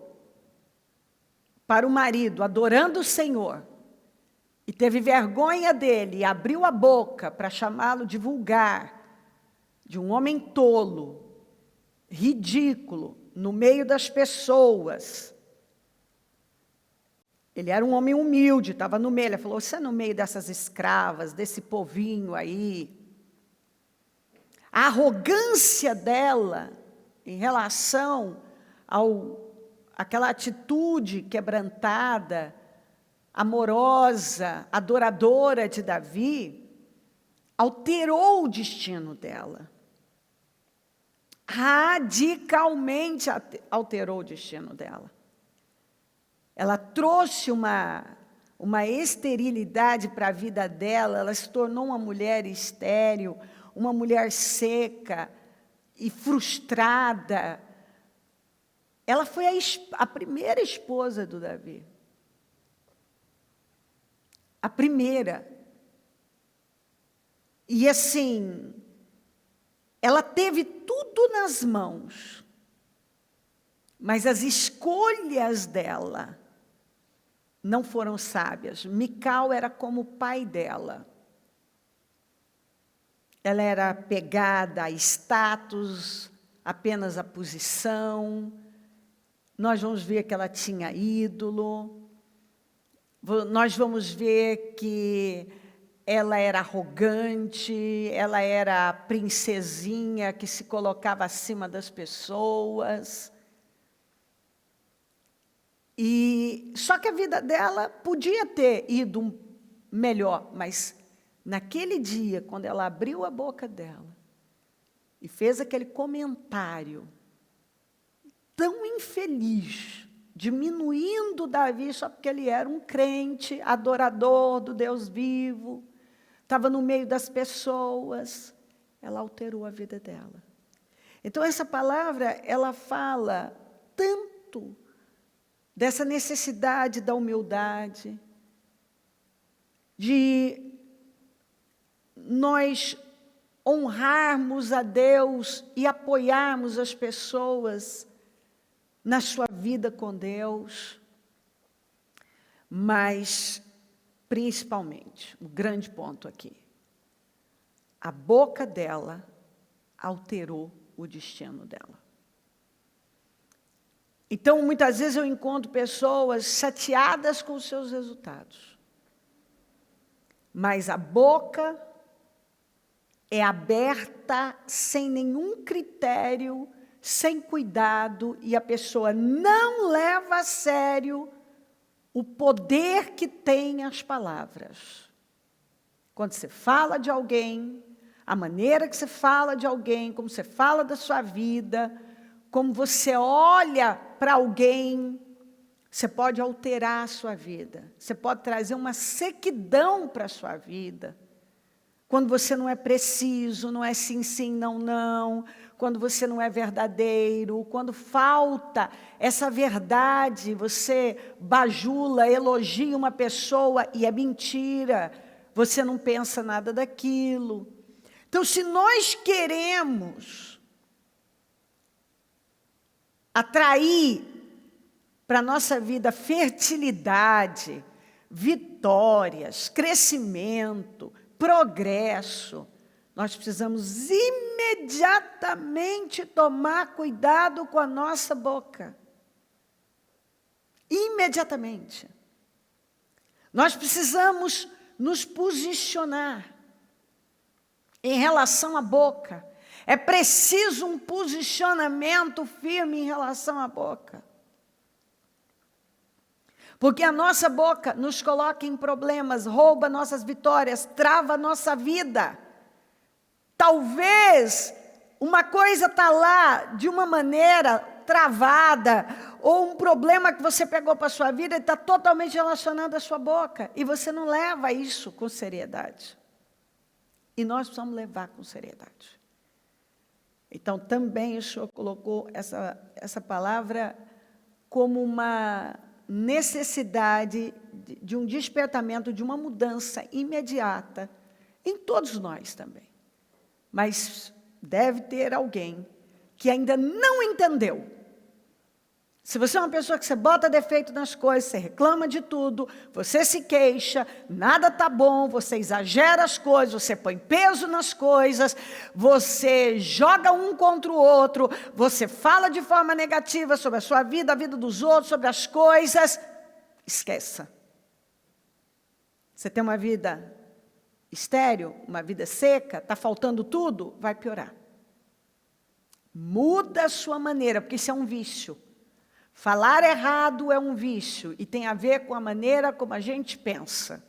para o marido adorando o Senhor e teve vergonha dele e abriu a boca para chamá-lo de vulgar, de um homem tolo, ridículo, no meio das pessoas. Ele era um homem humilde, estava no meio. Ele falou: você é no meio dessas escravas, desse povinho aí. A arrogância dela em relação àquela atitude quebrantada, amorosa, adoradora de Davi, alterou o destino dela. Radicalmente alterou o destino dela. Ela trouxe uma esterilidade para a vida dela, ela se tornou uma mulher estéril, uma mulher seca e frustrada. Ela foi a primeira esposa do Davi. A primeira. E assim, ela teve tudo nas mãos, mas as escolhas dela não foram sábias. Mical era como o pai dela. Ela era apegada a status, apenas a posição. nós vamos ver que ela tinha ídolo, nós vamos ver que ela era arrogante, ela era a princesinha que se colocava acima das pessoas. Só que a vida dela podia ter ido melhor, mas naquele dia, quando ela abriu a boca dela e fez aquele comentário tão infeliz, diminuindo Davi só porque ele era um crente, adorador do Deus vivo, estava no meio das pessoas, ela alterou a vida dela. Então, essa palavra, ela fala tanto dessa necessidade da humildade, de nós honrarmos a Deus e apoiarmos as pessoas na sua vida com Deus, mas, principalmente, o grande ponto aqui, a boca dela alterou o destino dela. Então, muitas vezes eu encontro pessoas chateadas com os seus resultados, mas a boca é aberta sem nenhum critério, sem cuidado, e a pessoa não leva a sério o poder que tem as palavras. Quando você fala de alguém, a maneira que você fala de alguém, como você fala da sua vida, como você olha para alguém, você pode alterar a sua vida. Você pode trazer uma sequidão para a sua vida. Quando você não é preciso, não é sim, sim, não, não. Quando você não é verdadeiro, quando falta essa verdade, você bajula, elogia uma pessoa e é mentira. Você não pensa nada daquilo. Então, se nós queremos atrair para a nossa vida fertilidade, vitórias, crescimento, progresso, nós precisamos imediatamente tomar cuidado com a nossa boca. Imediatamente. Nós precisamos nos posicionar em relação à boca. É preciso um posicionamento firme em relação à boca. Porque a nossa boca nos coloca em problemas, rouba nossas vitórias, trava a nossa vida. Talvez uma coisa está lá de uma maneira travada, ou um problema que você pegou para a sua vida está totalmente relacionado à sua boca, e você não leva isso com seriedade. E nós precisamos levar com seriedade. Então, também o Senhor colocou essa palavra como uma necessidade de um despertamento, de uma mudança imediata em todos nós também. Mas deve ter alguém que ainda não entendeu. Se você é uma pessoa que você bota defeito nas coisas, você reclama de tudo, você se queixa, nada está bom, você exagera as coisas, você põe peso nas coisas, você joga um contra o outro, você fala de forma negativa sobre a sua vida, a vida dos outros, sobre as coisas, esqueça. Você tem uma vida estéril, uma vida seca, está faltando tudo, vai piorar. Muda a sua maneira, porque isso é um vício. Falar errado é um vício e tem a ver com a maneira como a gente pensa.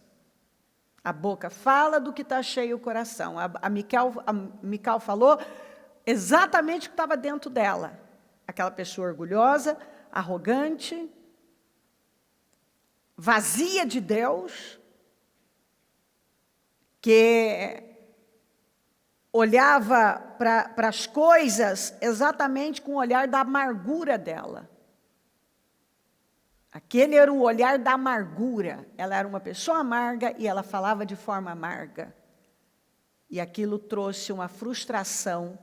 A boca fala do que está cheio o coração. A Mical falou exatamente o que estava dentro dela. Aquela pessoa orgulhosa, arrogante, vazia de Deus, que olhava para as coisas exatamente com o olhar da amargura dela. Aquele era o olhar da amargura. Ela era uma pessoa amarga e ela falava de forma amarga. E aquilo trouxe uma frustração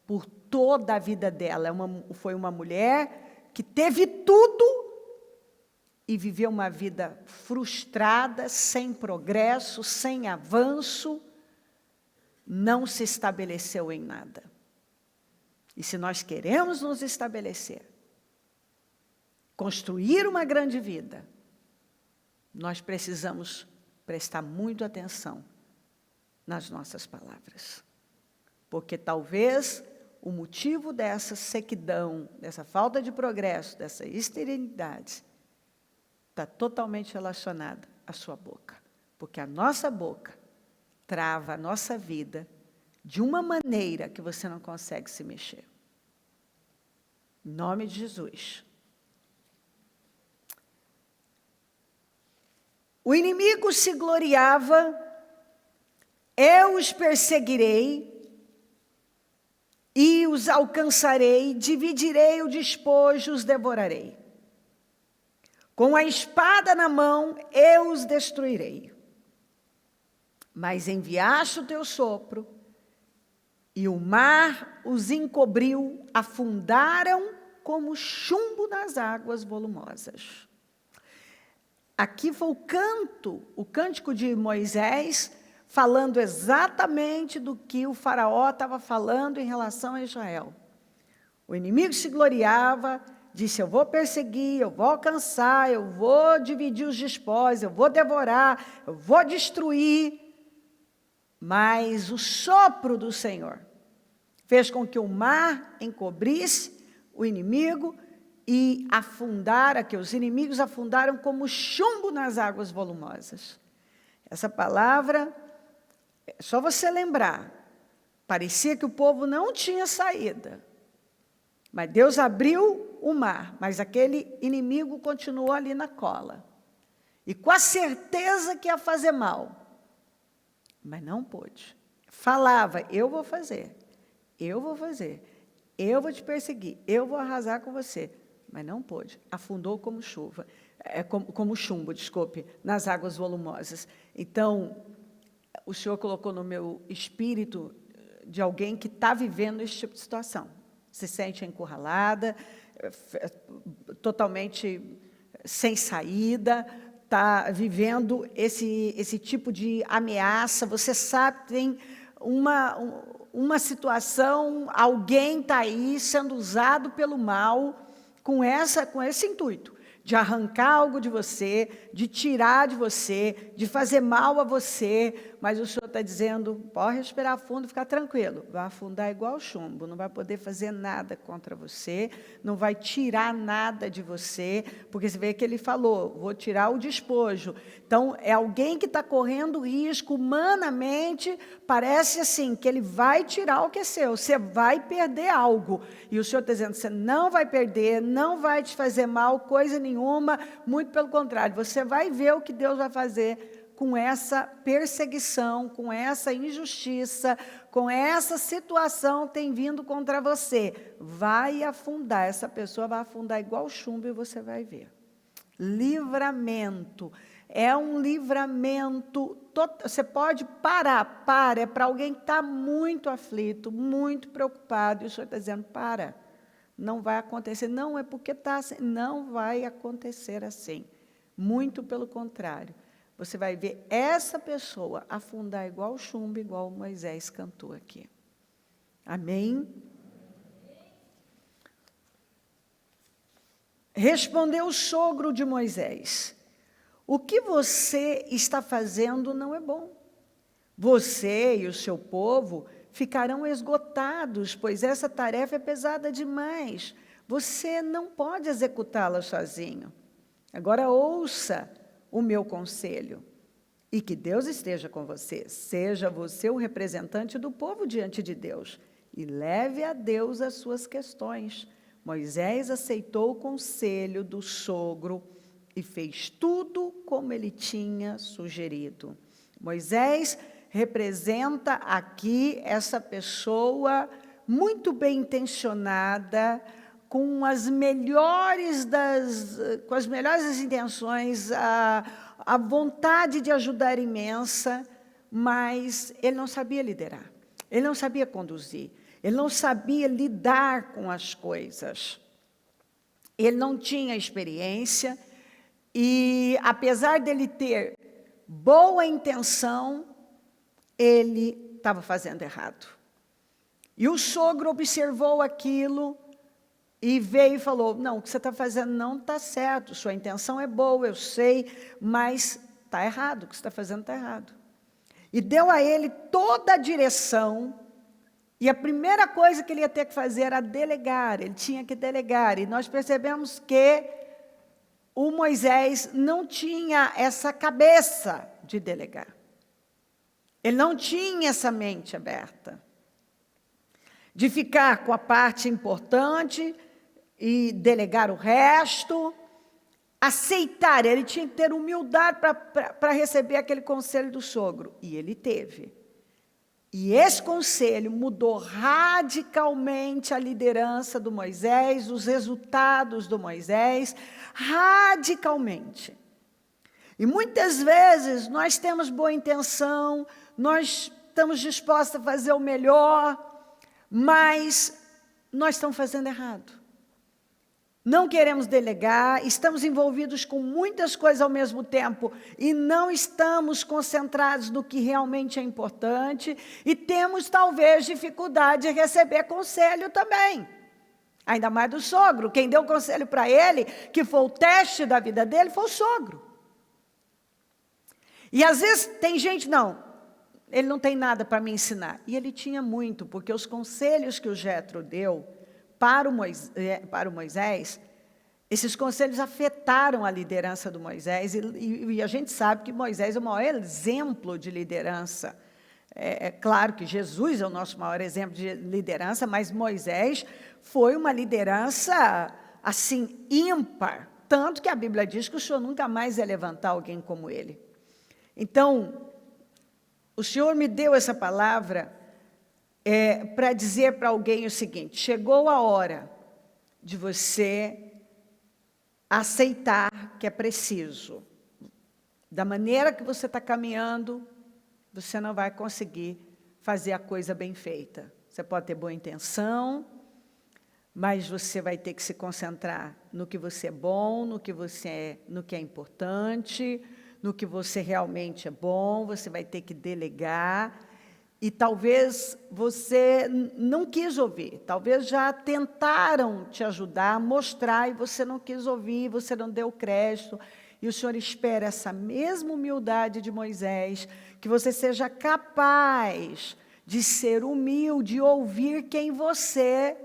por toda a vida dela. Foi uma mulher que teve tudo e viveu uma vida frustrada, sem progresso, sem avanço, não se estabeleceu em nada. E se nós queremos nos estabelecer, construir uma grande vida, nós precisamos prestar muito atenção nas nossas palavras. Porque talvez o motivo dessa sequidão, dessa falta de progresso, dessa esterilidade, está totalmente relacionada à sua boca. Porque a nossa boca trava a nossa vida de uma maneira que você não consegue se mexer. Em nome de Jesus. O inimigo se gloriava, eu os perseguirei, e os alcançarei, dividirei o despojo, os devorarei. Com a espada na mão, eu os destruirei. Mas enviaste o teu sopro, e o mar os encobriu, afundaram como chumbo nas águas volumosas. Aqui foi o cântico de Moisés, falando exatamente do que o faraó estava falando em relação a Israel. O inimigo se gloriava, disse, eu vou perseguir, eu vou alcançar, eu vou dividir os despojos, eu vou devorar, eu vou destruir. Mas o sopro do Senhor fez com que o mar encobrisse o inimigo e que os inimigos afundaram como chumbo nas águas volumosas. Essa palavra, é só você lembrar, parecia que o povo não tinha saída. Mas Deus abriu o mar, mas aquele inimigo continuou ali na cola. E com a certeza que ia fazer mal. Mas não pôde. Falava, eu vou fazer, eu vou te perseguir, eu vou arrasar com você. Mas não pôde. Afundou como como chumbo, nas águas volumosas. Então, o Senhor colocou no meu espírito de alguém que está vivendo esse tipo de situação. Se sente encurralada, totalmente sem saída, está vivendo esse tipo de ameaça. Você sabe, tem uma situação, alguém está aí sendo usado pelo mal com esse intuito, de arrancar algo de você, de tirar de você, de fazer mal a você, mas o Senhor está dizendo, pode respirar fundo, ficar tranquilo, vai afundar igual chumbo, não vai poder fazer nada contra você, não vai tirar nada de você, porque você vê que ele falou, vou tirar o despojo. Então, é alguém que está correndo risco humanamente, parece assim, que ele vai tirar o que é seu, você vai perder algo, e o Senhor está dizendo, você não vai perder, não vai te fazer mal, coisa nenhuma, muito pelo contrário, você vai ver o que Deus vai fazer com essa perseguição, com essa injustiça, com essa situação que tem vindo contra você. Vai afundar, essa pessoa vai afundar igual chumbo e você vai ver. Livramento. É um livramento, você pode parar, é para alguém que está muito aflito, muito preocupado, e o Senhor está dizendo, para, não vai acontecer, não é porque está assim, não vai acontecer assim, muito pelo contrário, você vai ver essa pessoa afundar igual chumbo, igual Moisés cantou aqui. Amém? Respondeu o sogro de Moisés, o que você está fazendo não é bom. Você e o seu povo ficarão esgotados, pois essa tarefa é pesada demais. Você não pode executá-la sozinho. Agora ouça o meu conselho, e que Deus esteja com você. Seja você o representante do povo diante de Deus, e leve a Deus as suas questões. Moisés aceitou o conselho do sogro, e fez tudo como ele tinha sugerido. Moisés representa aqui essa pessoa muito bem intencionada, com as melhores das intenções, a vontade de ajudar imensa, mas ele não sabia liderar, ele não sabia conduzir, ele não sabia lidar com as coisas, ele não tinha experiência. E, apesar dele ter boa intenção, ele estava fazendo errado. E o sogro observou aquilo E veio e falou, não, o que você está fazendo não está certo, sua intenção é boa, eu sei, mas está errado, o que você está fazendo está errado. E deu a ele toda a direção, e a primeira coisa que ele ia ter que fazer era delegar, ele tinha que delegar. E nós percebemos que o Moisés não tinha essa cabeça de delegar. Ele não tinha essa mente aberta, de ficar com a parte importante e delegar o resto, aceitar. Ele tinha que ter humildade para receber aquele conselho do sogro, e ele teve. E esse conselho mudou radicalmente a liderança do Moisés, os resultados do Moisés, radicalmente. E muitas vezes nós temos boa intenção, nós estamos dispostos a fazer o melhor, mas nós estamos fazendo errado. Não queremos delegar, estamos envolvidos com muitas coisas ao mesmo tempo e não estamos concentrados no que realmente é importante e temos talvez dificuldade de receber conselho também. Ainda mais do sogro. Quem deu conselho para ele, que foi o teste da vida dele, foi o sogro. E às vezes tem gente, não, ele não tem nada para me ensinar. E ele tinha muito, porque os conselhos que o Jétro deu para o Moisés, esses conselhos afetaram a liderança do Moisés, e a gente sabe que Moisés é o maior exemplo de liderança. É claro que Jesus é o nosso maior exemplo de liderança, mas Moisés foi uma liderança, assim, ímpar, tanto que a Bíblia diz que o Senhor nunca mais ia levantar alguém como ele. Então, o Senhor me deu essa palavra para dizer para alguém o seguinte: chegou a hora de você aceitar que é preciso. Da maneira que você está caminhando, você não vai conseguir fazer a coisa bem feita. Você pode ter boa intenção, mas você vai ter que se concentrar no que você é bom, no que é importante, no que você realmente é bom. Você vai ter que delegar. E talvez você não quis ouvir, talvez já tentaram te ajudar, mostrar, e você não quis ouvir, você não deu crédito. E o Senhor espera essa mesma humildade de Moisés, que você seja capaz de ser humilde e ouvir quem você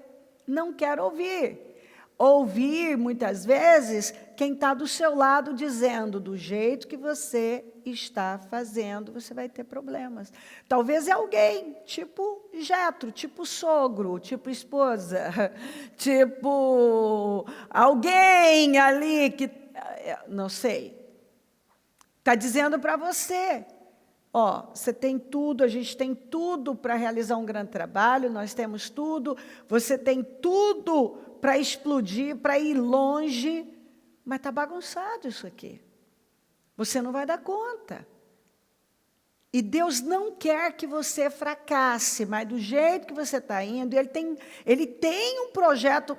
não quer ouvir. Ouvir, muitas vezes, quem está do seu lado dizendo, do jeito que você está fazendo, você vai ter problemas. Talvez é alguém, tipo Jétro, tipo sogro, tipo esposa, tipo alguém ali que, não sei, está dizendo para você, ó, você tem tudo, a gente tem tudo para realizar um grande trabalho, nós temos tudo, você tem tudo para explodir, para ir longe, mas está bagunçado isso aqui. Você não vai dar conta. E Deus não quer que você fracasse, mas do jeito que você está indo, Ele tem um projeto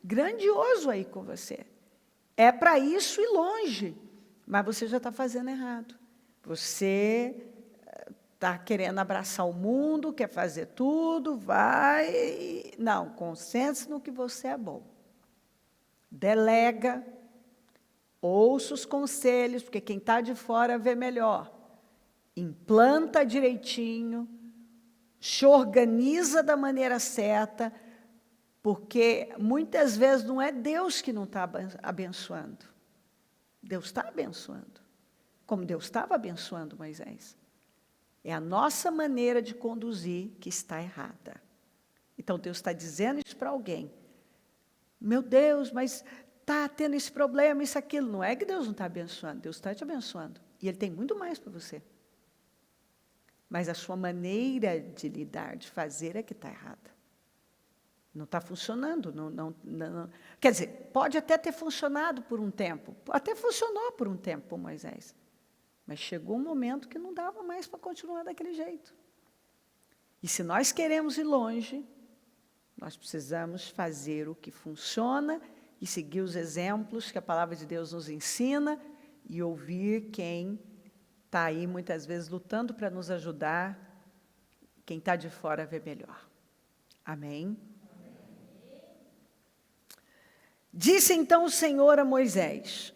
grandioso aí com você. É para isso ir longe, mas você já está fazendo errado. Você está querendo abraçar o mundo, quer fazer tudo, vai... Não, concentre-se no que você é bom. Delega, ouça os conselhos, porque quem está de fora vê melhor. Implanta direitinho, se organiza da maneira certa, porque muitas vezes não é Deus que não está abençoando. Deus está abençoando, como Deus estava abençoando Moisés. É a nossa maneira de conduzir que está errada. Então, Deus está dizendo isso para alguém. Meu Deus, mas está tendo esse problema, isso, aquilo. Não é que Deus não está abençoando, Deus está te abençoando. E Ele tem muito mais para você. Mas a sua maneira de lidar, de fazer, é que está errada. Não está funcionando. Não. Quer dizer, pode até ter funcionado por um tempo. Até funcionou por um tempo para Moisés. Mas chegou um momento que não dava mais para continuar daquele jeito. E se nós queremos ir longe, nós precisamos fazer o que funciona e seguir os exemplos que a palavra de Deus nos ensina e ouvir quem está aí, muitas vezes, lutando para nos ajudar, quem está de fora vê melhor. Amém? Disse então o Senhor a Moisés: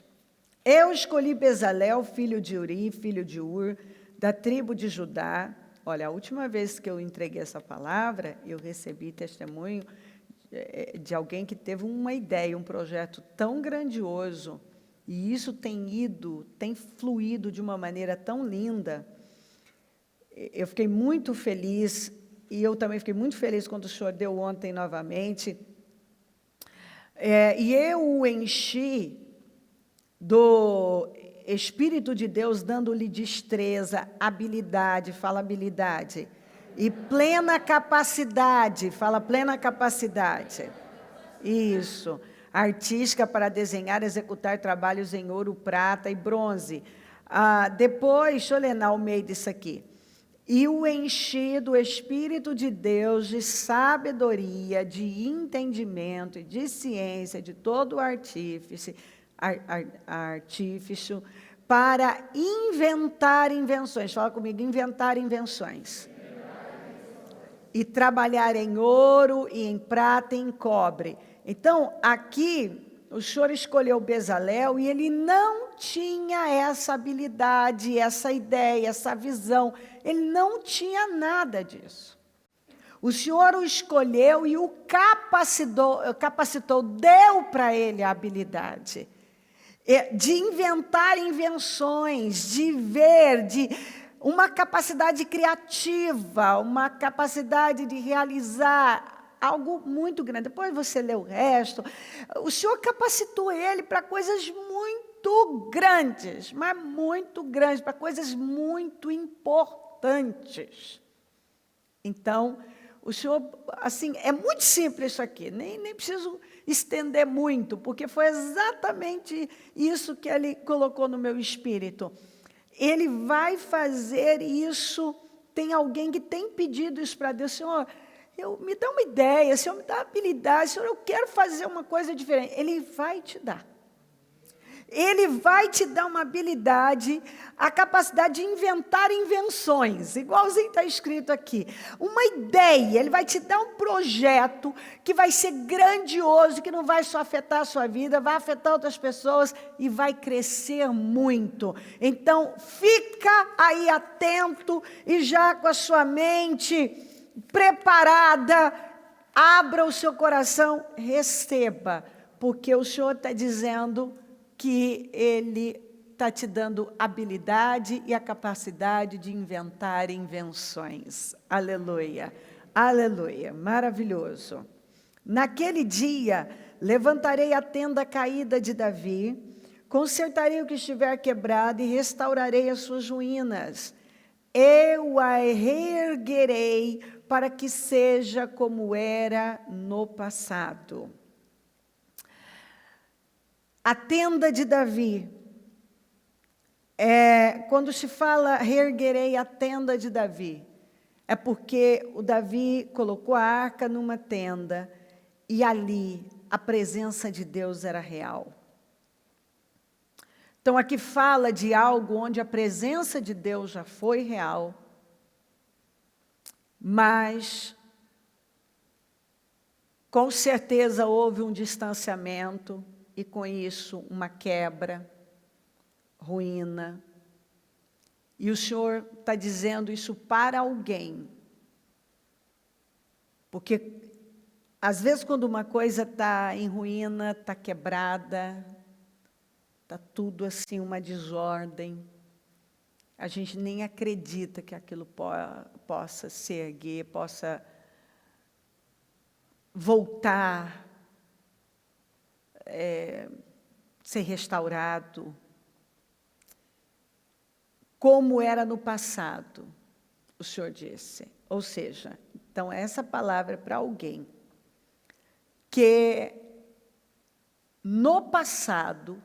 eu escolhi Bezalel, filho de Uri, filho de Ur, da tribo de Judá. Olha, a última vez que eu entreguei essa palavra, eu recebi testemunho de alguém que teve uma ideia, um projeto tão grandioso, e isso tem fluído de uma maneira tão linda. Eu fiquei muito feliz, e eu também fiquei muito feliz quando o senhor deu ontem novamente. E eu o enchi do Espírito de Deus, dando-lhe destreza, habilidade, fala habilidade, e plena capacidade, fala plena capacidade. Isso, artística para desenhar, executar trabalhos em ouro, prata e bronze. Depois, deixa eu ler ao meio disso aqui. E o enchi do Espírito de Deus, de sabedoria, de entendimento e de ciência, de todo artífice, para inventar invenções. Fala comigo, inventar invenções. E trabalhar em ouro, e em prata, e em cobre. Então, aqui, o senhor escolheu Bezalel, e ele não tinha essa habilidade, essa ideia, essa visão. Ele não tinha nada disso. O senhor o escolheu e o capacitou, deu para ele a habilidade de inventar invenções, de ver, de uma capacidade criativa, uma capacidade de realizar algo muito grande. Depois você lê o resto. O senhor capacitou ele para coisas muito grandes, mas muito grandes, para coisas muito importantes. Então, o senhor, assim, é muito simples isso aqui, nem preciso estender muito, porque foi exatamente isso que ele colocou no meu espírito. Ele vai fazer isso, tem alguém que tem pedido isso para Deus: Senhor, me dá uma ideia, Senhor, me dá habilidade, Senhor, eu quero fazer uma coisa diferente. Ele vai te dar. Ele vai te dar uma habilidade, a capacidade de inventar invenções, igualzinho está escrito aqui. Uma ideia, ele vai te dar um projeto que vai ser grandioso, que não vai só afetar a sua vida, vai afetar outras pessoas e vai crescer muito. Então, fica aí atento e já com a sua mente preparada, abra o seu coração, receba, porque o Senhor está dizendo que Ele está te dando habilidade e a capacidade de inventar invenções. Aleluia, aleluia, maravilhoso. Naquele dia, levantarei a tenda caída de Davi, consertarei o que estiver quebrado e restaurarei as suas ruínas. Eu a reerguerei para que seja como era no passado. A tenda de Davi, quando se fala reerguerei a tenda de Davi, é porque o Davi colocou a arca numa tenda e ali a presença de Deus era real. Então aqui fala de algo onde a presença de Deus já foi real, mas com certeza houve um distanciamento, e com isso uma quebra, ruína. E o Senhor está dizendo isso para alguém. Porque, às vezes, quando uma coisa está em ruína, está quebrada, está tudo assim, uma desordem, a gente nem acredita que aquilo possa se erguer, possa voltar, ser restaurado, como era no passado, o Senhor disse. Ou seja, então essa palavra é para alguém que no passado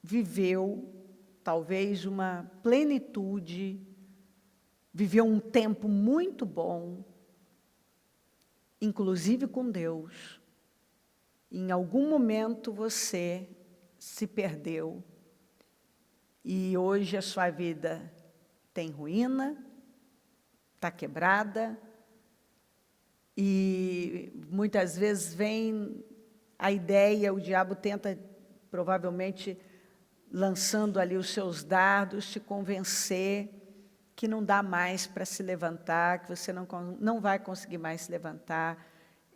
viveu talvez uma plenitude, viveu um tempo muito bom, inclusive com Deus. Em algum momento você se perdeu e hoje a sua vida tem ruína, está quebrada e muitas vezes vem a ideia, o diabo tenta, provavelmente, lançando ali os seus dardos, te convencer que não dá mais para se levantar, que você não vai conseguir mais se levantar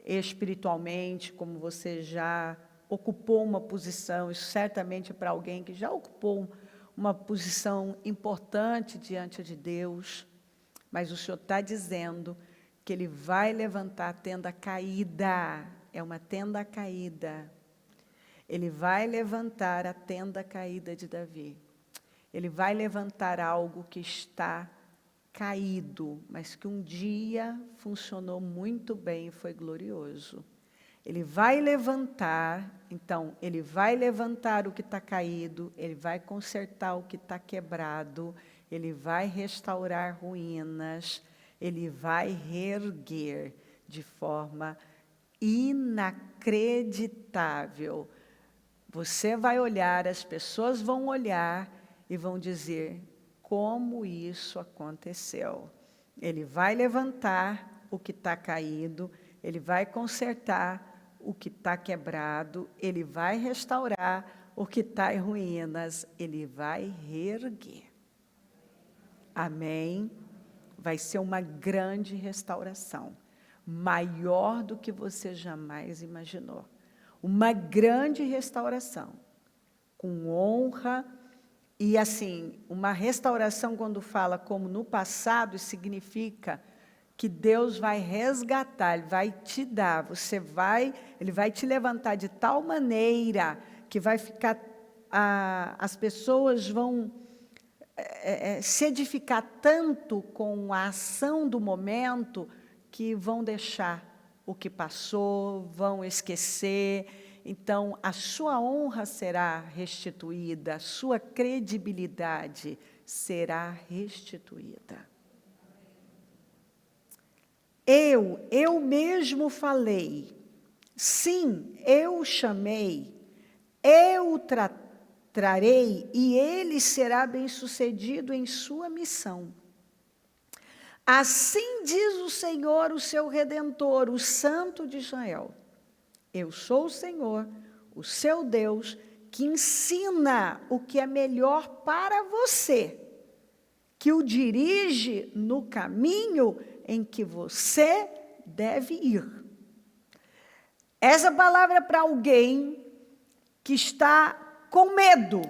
espiritualmente, como você já ocupou uma posição, isso certamente é para alguém que já ocupou uma posição importante diante de Deus, mas o Senhor está dizendo que Ele vai levantar a tenda caída, é uma tenda caída. Ele vai levantar a tenda caída de Davi. Ele vai levantar algo que está caído, mas que um dia funcionou muito bem e foi glorioso. Ele vai levantar, então, ele vai levantar o que está caído, ele vai consertar o que está quebrado, ele vai restaurar ruínas, ele vai reerguer de forma inacreditável. Você vai olhar, as pessoas vão olhar e vão dizer, como isso aconteceu? Ele vai levantar o que está caído, ele vai consertar o que está quebrado, ele vai restaurar o que está em ruínas, ele vai reerguer. Amém? Vai ser uma grande restauração, maior do que você jamais imaginou. Uma grande restauração, com honra. E assim, uma restauração, quando fala como no passado, significa que Deus vai resgatar, Ele vai te dar, Ele vai te levantar de tal maneira que vai ficar, as pessoas vão se edificar tanto com a ação do momento que vão deixar o que passou, vão esquecer. Então, a sua honra será restituída, a sua credibilidade será restituída. Eu mesmo falei, sim, eu chamei, eu trarei e ele será bem-sucedido em sua missão. Assim diz o Senhor, o seu Redentor, o Santo de Israel. Eu sou o Senhor, o seu Deus, que ensina o que é melhor para você, que o dirige no caminho em que você deve ir. Essa palavra é para alguém que está com medo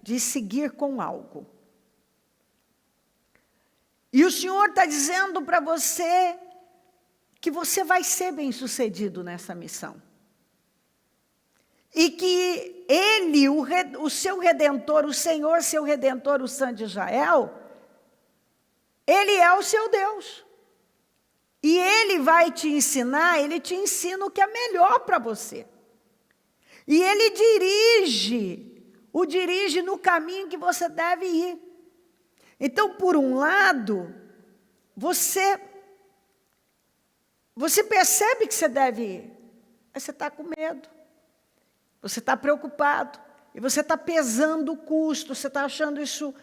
de seguir com algo. E o Senhor está dizendo para você que você vai ser bem-sucedido nessa missão. E que Ele, o seu Redentor, o Senhor, seu Redentor, o Santo de Israel, Ele é o seu Deus. E Ele vai te ensinar, Ele te ensina o que é melhor para você. E Ele dirige no caminho que você deve ir. Então, por um lado, você percebe que você deve ir, mas você está com medo. Você está preocupado, e você está pesando o custo, você está achando isso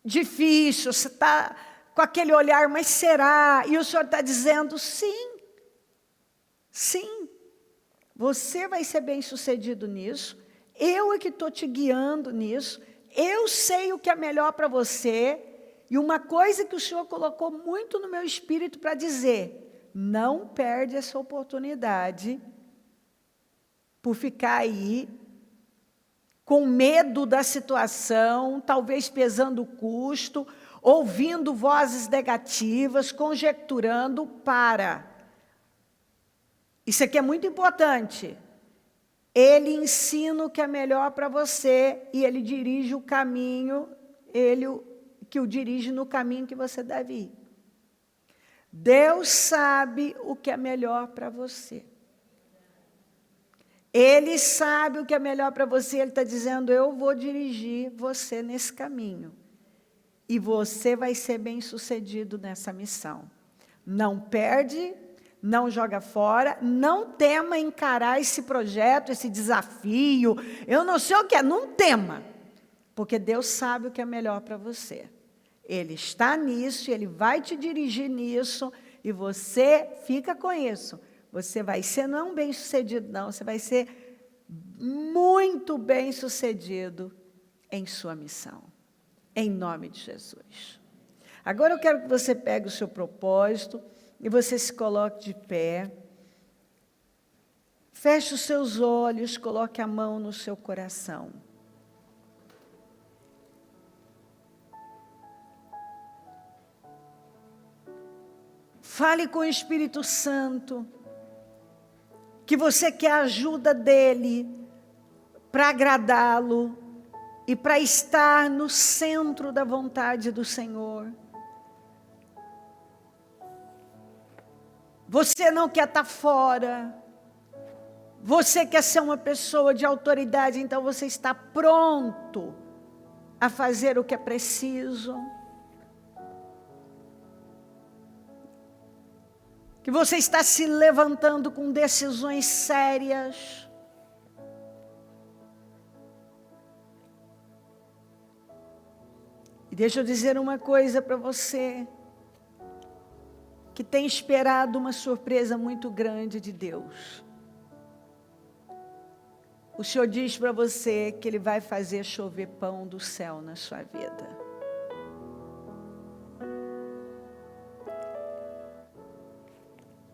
difícil, você está com aquele olhar, mas será? E o Senhor está dizendo, sim, você vai ser bem-sucedido nisso, eu é que estou te guiando nisso, eu sei o que é melhor para você, e uma coisa que o Senhor colocou muito no meu espírito para dizer, não perde essa oportunidade, por ficar aí, com medo da situação, talvez pesando o custo, ouvindo vozes negativas, conjecturando, Isso aqui é muito importante. Ele ensina o que é melhor para você, e Ele dirige o caminho, que o dirige no caminho que você deve ir. Deus sabe o que é melhor para você. Ele sabe o que é melhor para você, Ele está dizendo, eu vou dirigir você nesse caminho. E você vai ser bem-sucedido nessa missão. Não perde, não joga fora, não tema encarar esse projeto, esse desafio. Eu não sei o que é, não tema. Porque Deus sabe o que é melhor para você. Ele está nisso, Ele vai te dirigir nisso, e você fica com isso. Você vai ser não bem-sucedido, não. Você vai ser muito bem-sucedido em sua missão. Em nome de Jesus. Agora eu quero que você pegue o seu propósito e você se coloque de pé. Feche os seus olhos, coloque a mão no seu coração. Fale com o Espírito Santo, que você quer a ajuda dele para agradá-lo e para estar no centro da vontade do Senhor. Você não quer estar fora. Você quer ser uma pessoa de autoridade, então você está pronto a fazer o que é preciso. Que você está se levantando com decisões sérias. E deixa eu dizer uma coisa para você, que tem esperado uma surpresa muito grande de Deus. O Senhor diz para você que Ele vai fazer chover pão do céu na sua vida.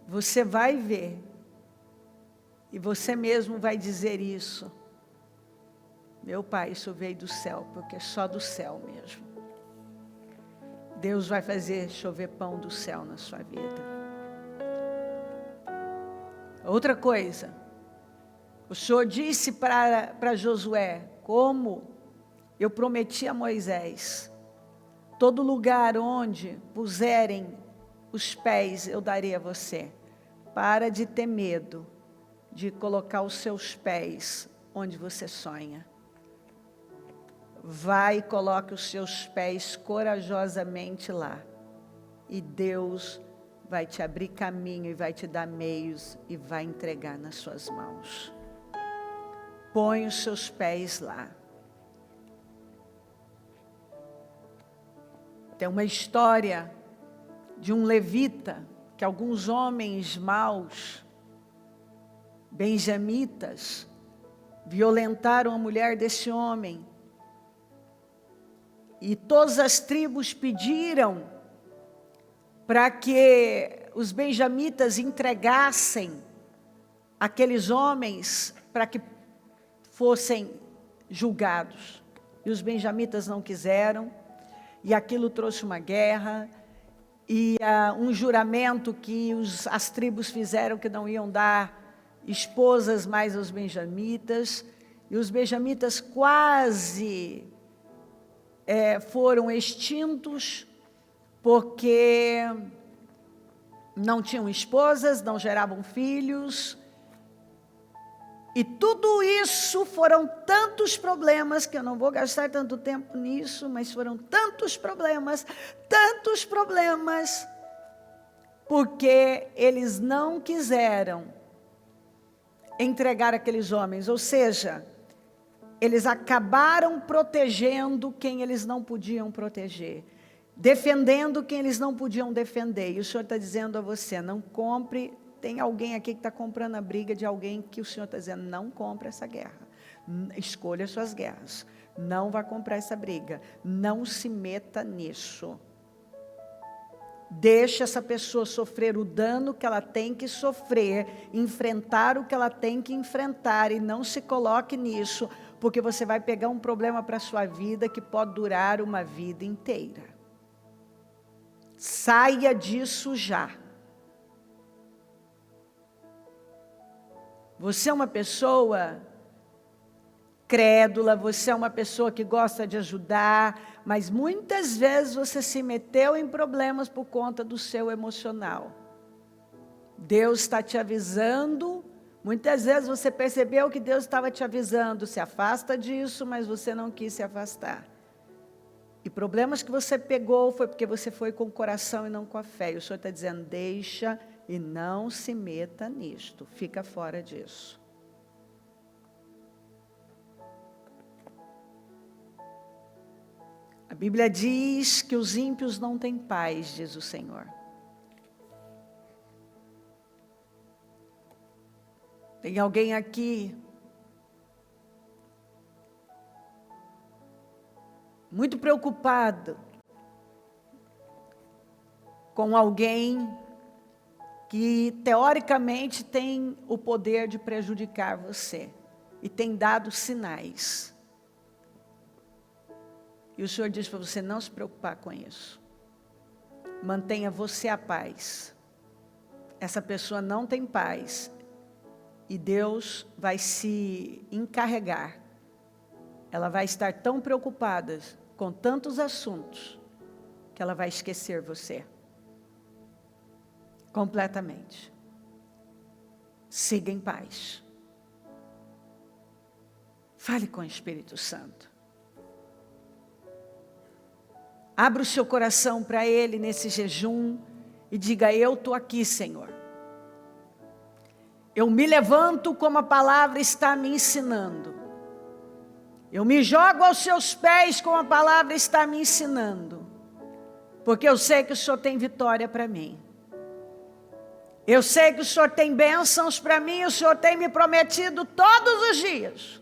Você vai ver, e você mesmo vai dizer isso. Meu Pai, isso veio do céu, porque é só do céu mesmo. Deus vai fazer chover pão do céu na sua vida. Outra coisa, o Senhor disse para Josué, como eu prometi a Moisés, todo lugar onde puserem os pés eu darei a você. Para de ter medo de colocar os seus pés onde você sonha. Vai e coloque os seus pés corajosamente lá. E Deus vai te abrir caminho e vai te dar meios e vai entregar nas suas mãos. Põe os seus pés lá. Tem uma história de um levita, que alguns homens maus, benjamitas, violentaram a mulher desse homem. E todas as tribos pediram para que os benjamitas entregassem aqueles homens para que fossem julgados. E os benjamitas não quiseram, e aquilo trouxe uma guerra, e um juramento que as tribos fizeram que não iam dar esposas mais aos benjamitas, e os benjamitas quase foram extintos, porque não tinham esposas, não geravam filhos, e tudo isso foram tantos problemas, que eu não vou gastar tanto tempo nisso, mas foram tantos problemas, porque eles não quiseram entregar aqueles homens, ou seja, eles acabaram protegendo quem eles não podiam proteger, defendendo quem eles não podiam defender. E o Senhor está dizendo a você, não compre. Tem alguém aqui que está comprando a briga de alguém que o Senhor está dizendo, não compre essa guerra. Escolha as suas guerras. Não vá comprar essa briga. Não se meta nisso. Deixe essa pessoa sofrer o dano que ela tem que sofrer, enfrentar o que ela tem que enfrentar, e não se coloque nisso, porque você vai pegar um problema para a sua vida que pode durar uma vida inteira. Saia disso já. Você é uma pessoa crédula, você é uma pessoa que gosta de ajudar, mas muitas vezes você se meteu em problemas por conta do seu emocional. Deus está te avisando, muitas vezes você percebeu que Deus estava te avisando, se afasta disso, mas você não quis se afastar. E problemas que você pegou foi porque você foi com o coração e não com a fé. E o Senhor está dizendo, deixa e não se meta nisto, fica fora disso. A Bíblia diz que os ímpios não têm paz, diz o Senhor. Tem alguém aqui muito preocupado com alguém que teoricamente tem o poder de prejudicar você e tem dado sinais. E o Senhor diz para você não se preocupar com isso. Mantenha você a paz. Essa pessoa não tem paz. E Deus vai se encarregar. Ela vai estar tão preocupada com tantos assuntos que ela vai esquecer você. Completamente. Siga em paz. Fale com o Espírito Santo. Abra o seu coração para Ele nesse jejum e diga: eu estou aqui, Senhor. Eu me levanto como a palavra está me ensinando. Eu me jogo aos seus pés como a palavra está me ensinando. Porque eu sei que o Senhor tem vitória para mim. Eu sei que o Senhor tem bênçãos para mim. O Senhor tem me prometido todos os dias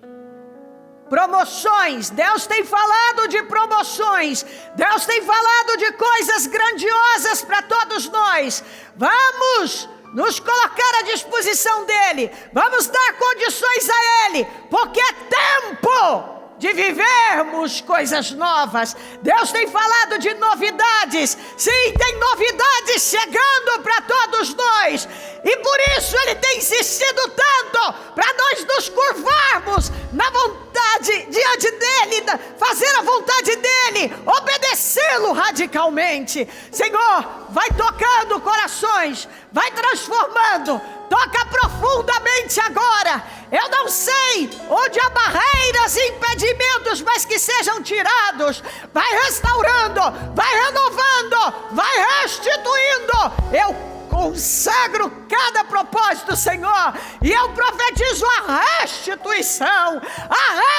promoções. Deus tem falado de promoções. Deus tem falado de coisas grandiosas para todos nós. Vamos nos colocar à disposição dEle. Vamos dar condições a Ele. Porque é tempo de vivermos coisas novas. Deus tem falado de novidades. Sim, tem novidades chegando para todos nós. E por isso Ele tem insistido tanto para nós nos curvarmos na vontade, diante dEle, fazer a vontade dEle, obedecê-lo radicalmente. Senhor, vai tocando corações, vai transformando. Toca profundamente agora. Eu não sei onde há barreiras e impedimentos, mas que sejam tirados. Vai restaurando, vai renovando, vai restituindo. Eu consagro cada propósito, Senhor, e eu profetizo a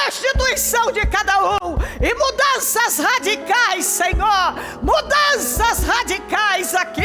restituição de cada um, e mudanças radicais, Senhor, mudanças radicais aqui,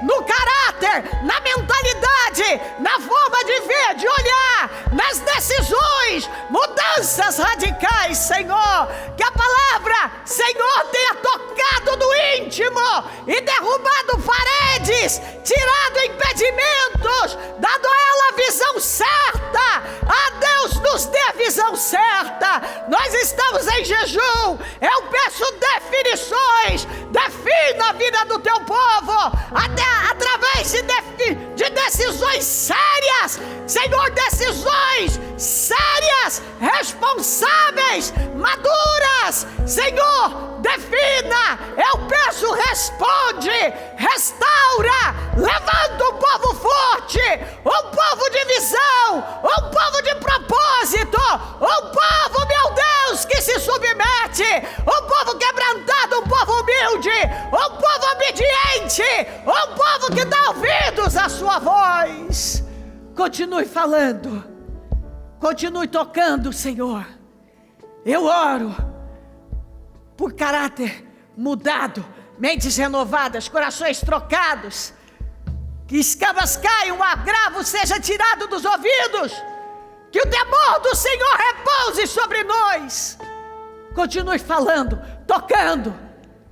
no caráter, na mentalidade, na forma de ver, de olhar, nas decisões, mudanças radicais, Senhor, que a palavra, Senhor, tenha tocado no íntimo, e derrubado paredes, tirado impedimentos, dado a ela a visão certa. A Deus nos dê a visão certa. Nós estamos em jejum. Eu peço definições. Defina a vida do teu povo, até através de decisões sérias, Senhor, decisões sérias, responsáveis, maduras. Senhor, defina. Eu peço, responde, restaura, levanta um povo forte, um povo de visão, um povo de propósito, um povo, meu Deus, que se submete, um povo quebrantado, um povo humilde, um povo obediente, um povo que dá ouvidos à sua voz. Continue falando, continue tocando, Senhor. Eu oro por caráter mudado, mentes renovadas, corações trocados, que escamas caiam, o agravo seja tirado dos ouvidos, que o temor do Senhor repouse sobre nós. Continue falando, tocando,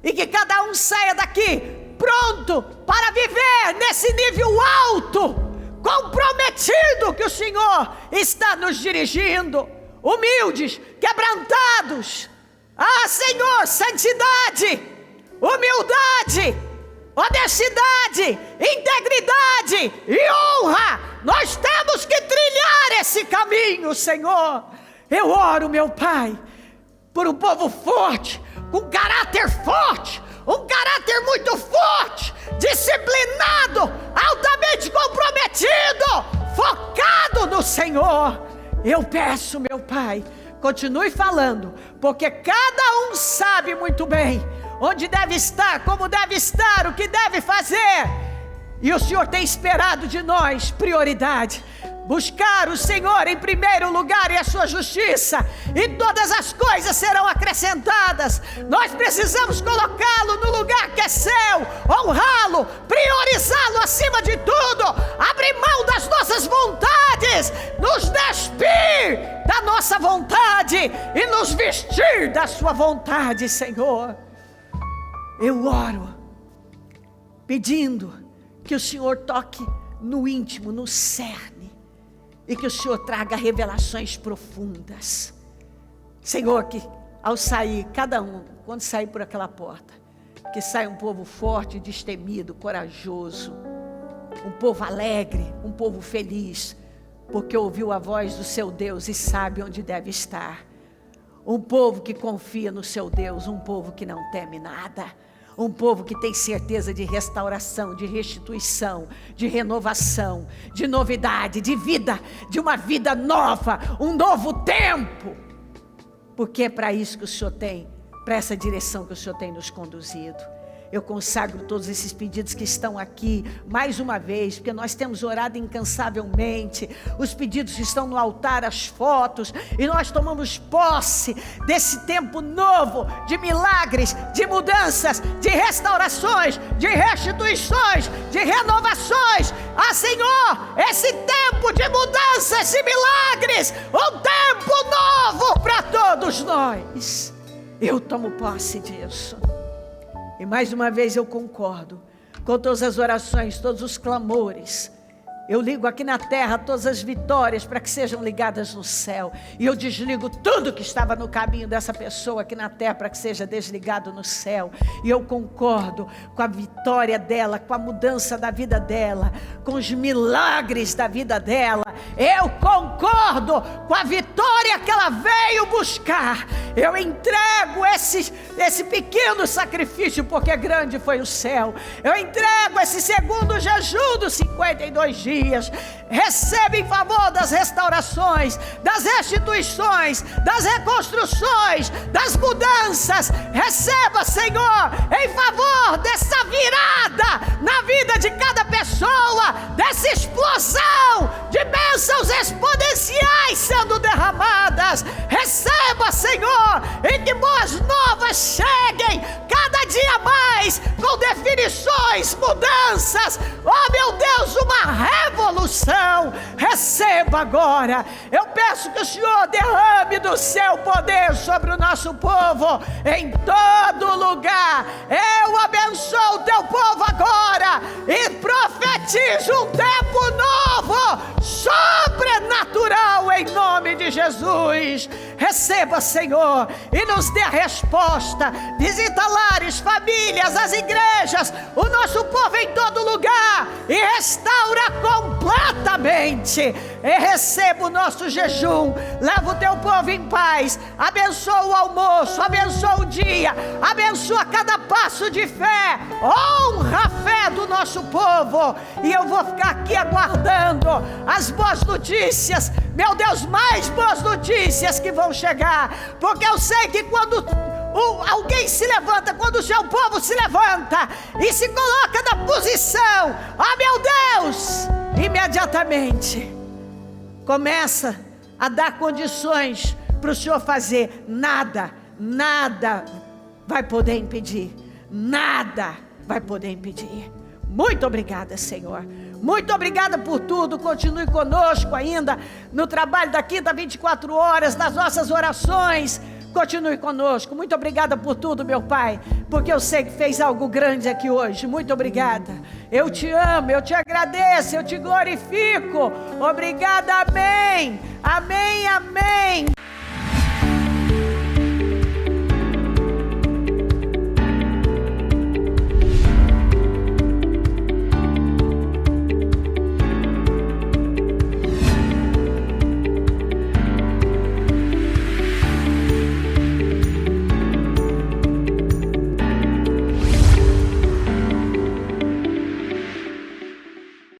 e que cada um saia daqui pronto para viver nesse nível alto, comprometido que o Senhor está nos dirigindo, humildes, quebrantados. Ah, Senhor, santidade, humildade, honestidade, integridade e honra. Nós temos que trilhar esse caminho, Senhor. Eu oro, meu Pai, por um povo forte, com caráter forte, um caráter muito forte, disciplinado, altamente comprometido, focado no Senhor. Eu peço, meu Pai, continue falando, porque cada um sabe muito bem onde deve estar, como deve estar, o que deve fazer. E o Senhor tem esperado de nós prioridade. Buscar o Senhor em primeiro lugar e a sua justiça, e todas as coisas serão acrescentadas. Nós precisamos colocá-lo no lugar que é seu, honrá-lo, priorizá-lo acima de tudo, abrir mão das nossas vontades, nos nossa vontade e nos vestir da sua vontade, Senhor. Eu oro pedindo que o Senhor toque no íntimo, no cerne, e que o Senhor traga revelações profundas. Senhor, que ao sair, cada um, quando sair por aquela porta, que saia um povo forte, destemido, corajoso, um povo alegre, um povo feliz, porque ouviu a voz do seu Deus e sabe onde deve estar. Um povo que confia no seu Deus, um povo que não teme nada, um povo que tem certeza de restauração, de restituição, de renovação, de novidade, de vida, de uma vida nova, um novo tempo, porque é para isso que o Senhor tem, para essa direção que o Senhor tem nos conduzido. Eu consagro todos esses pedidos que estão aqui, mais uma vez, porque nós temos orado incansavelmente, os pedidos estão no altar, as fotos, e nós tomamos posse desse tempo novo, de milagres, de mudanças, de restaurações, de restituições, de renovações. Ah, Senhor, esse tempo de mudanças e milagres, um tempo novo para todos nós. Eu tomo posse disso. E mais uma vez eu concordo com todas as orações, todos os clamores. Eu ligo aqui na terra todas as vitórias para que sejam ligadas no céu. E eu desligo tudo que estava no caminho dessa pessoa aqui na terra para que seja desligado no céu. E eu concordo com a vitória dela, com a mudança da vida dela, com os milagres da vida dela. Eu concordo com a vitória que ela veio buscar. Eu entrego esse pequeno sacrifício, porque grande foi o céu. Eu entrego esse segundo jejum dos 52 dias. Recebe em favor das restaurações, das restituições, das reconstruções, das mudanças. Receba, Senhor, em favor dessa virada na vida de cada pessoa, dessa explosão de bênçãos exponenciais sendo derramadas. Receba, Senhor, e que boas novas cheguem cada dia mais, com definições, mudanças. Oh, meu Deus, uma revolução. Receba agora. Eu peço que o Senhor derrame do seu poder sobre o nosso povo em todo lugar. Eu abençoo o teu povo agora e profetizo um tempo novo, sobrenatural, em nome de Jesus. Receba, Senhor, e nos dê a resposta. Visita lares, famílias, as igrejas, o nosso povo em todo lugar, e restaura completamente. E receba o nosso jejum. Leva o teu povo em paz. Abençoa o almoço, abençoa o dia, abençoa cada passo de fé. Honra a fé do nosso povo. E eu vou ficar aqui aguardando as boas notícias, meu Deus, mais boas notícias que vão chegar, porque eu sei que quando alguém se levanta, quando o seu povo se levanta e se coloca na posição, ah, meu Deus, imediatamente começa a dar condições para o Senhor fazer. Nada vai poder impedir, nada vai poder impedir. Muito obrigada, Senhor. Muito obrigada por tudo. Continue conosco ainda no trabalho da Quinta 24 horas, nas nossas orações. Continue conosco. Muito obrigada por tudo, meu Pai, porque eu sei que fez algo grande aqui hoje. Muito obrigada. Eu te amo, eu te agradeço, eu te glorifico. Obrigada, amém. Amém, amém.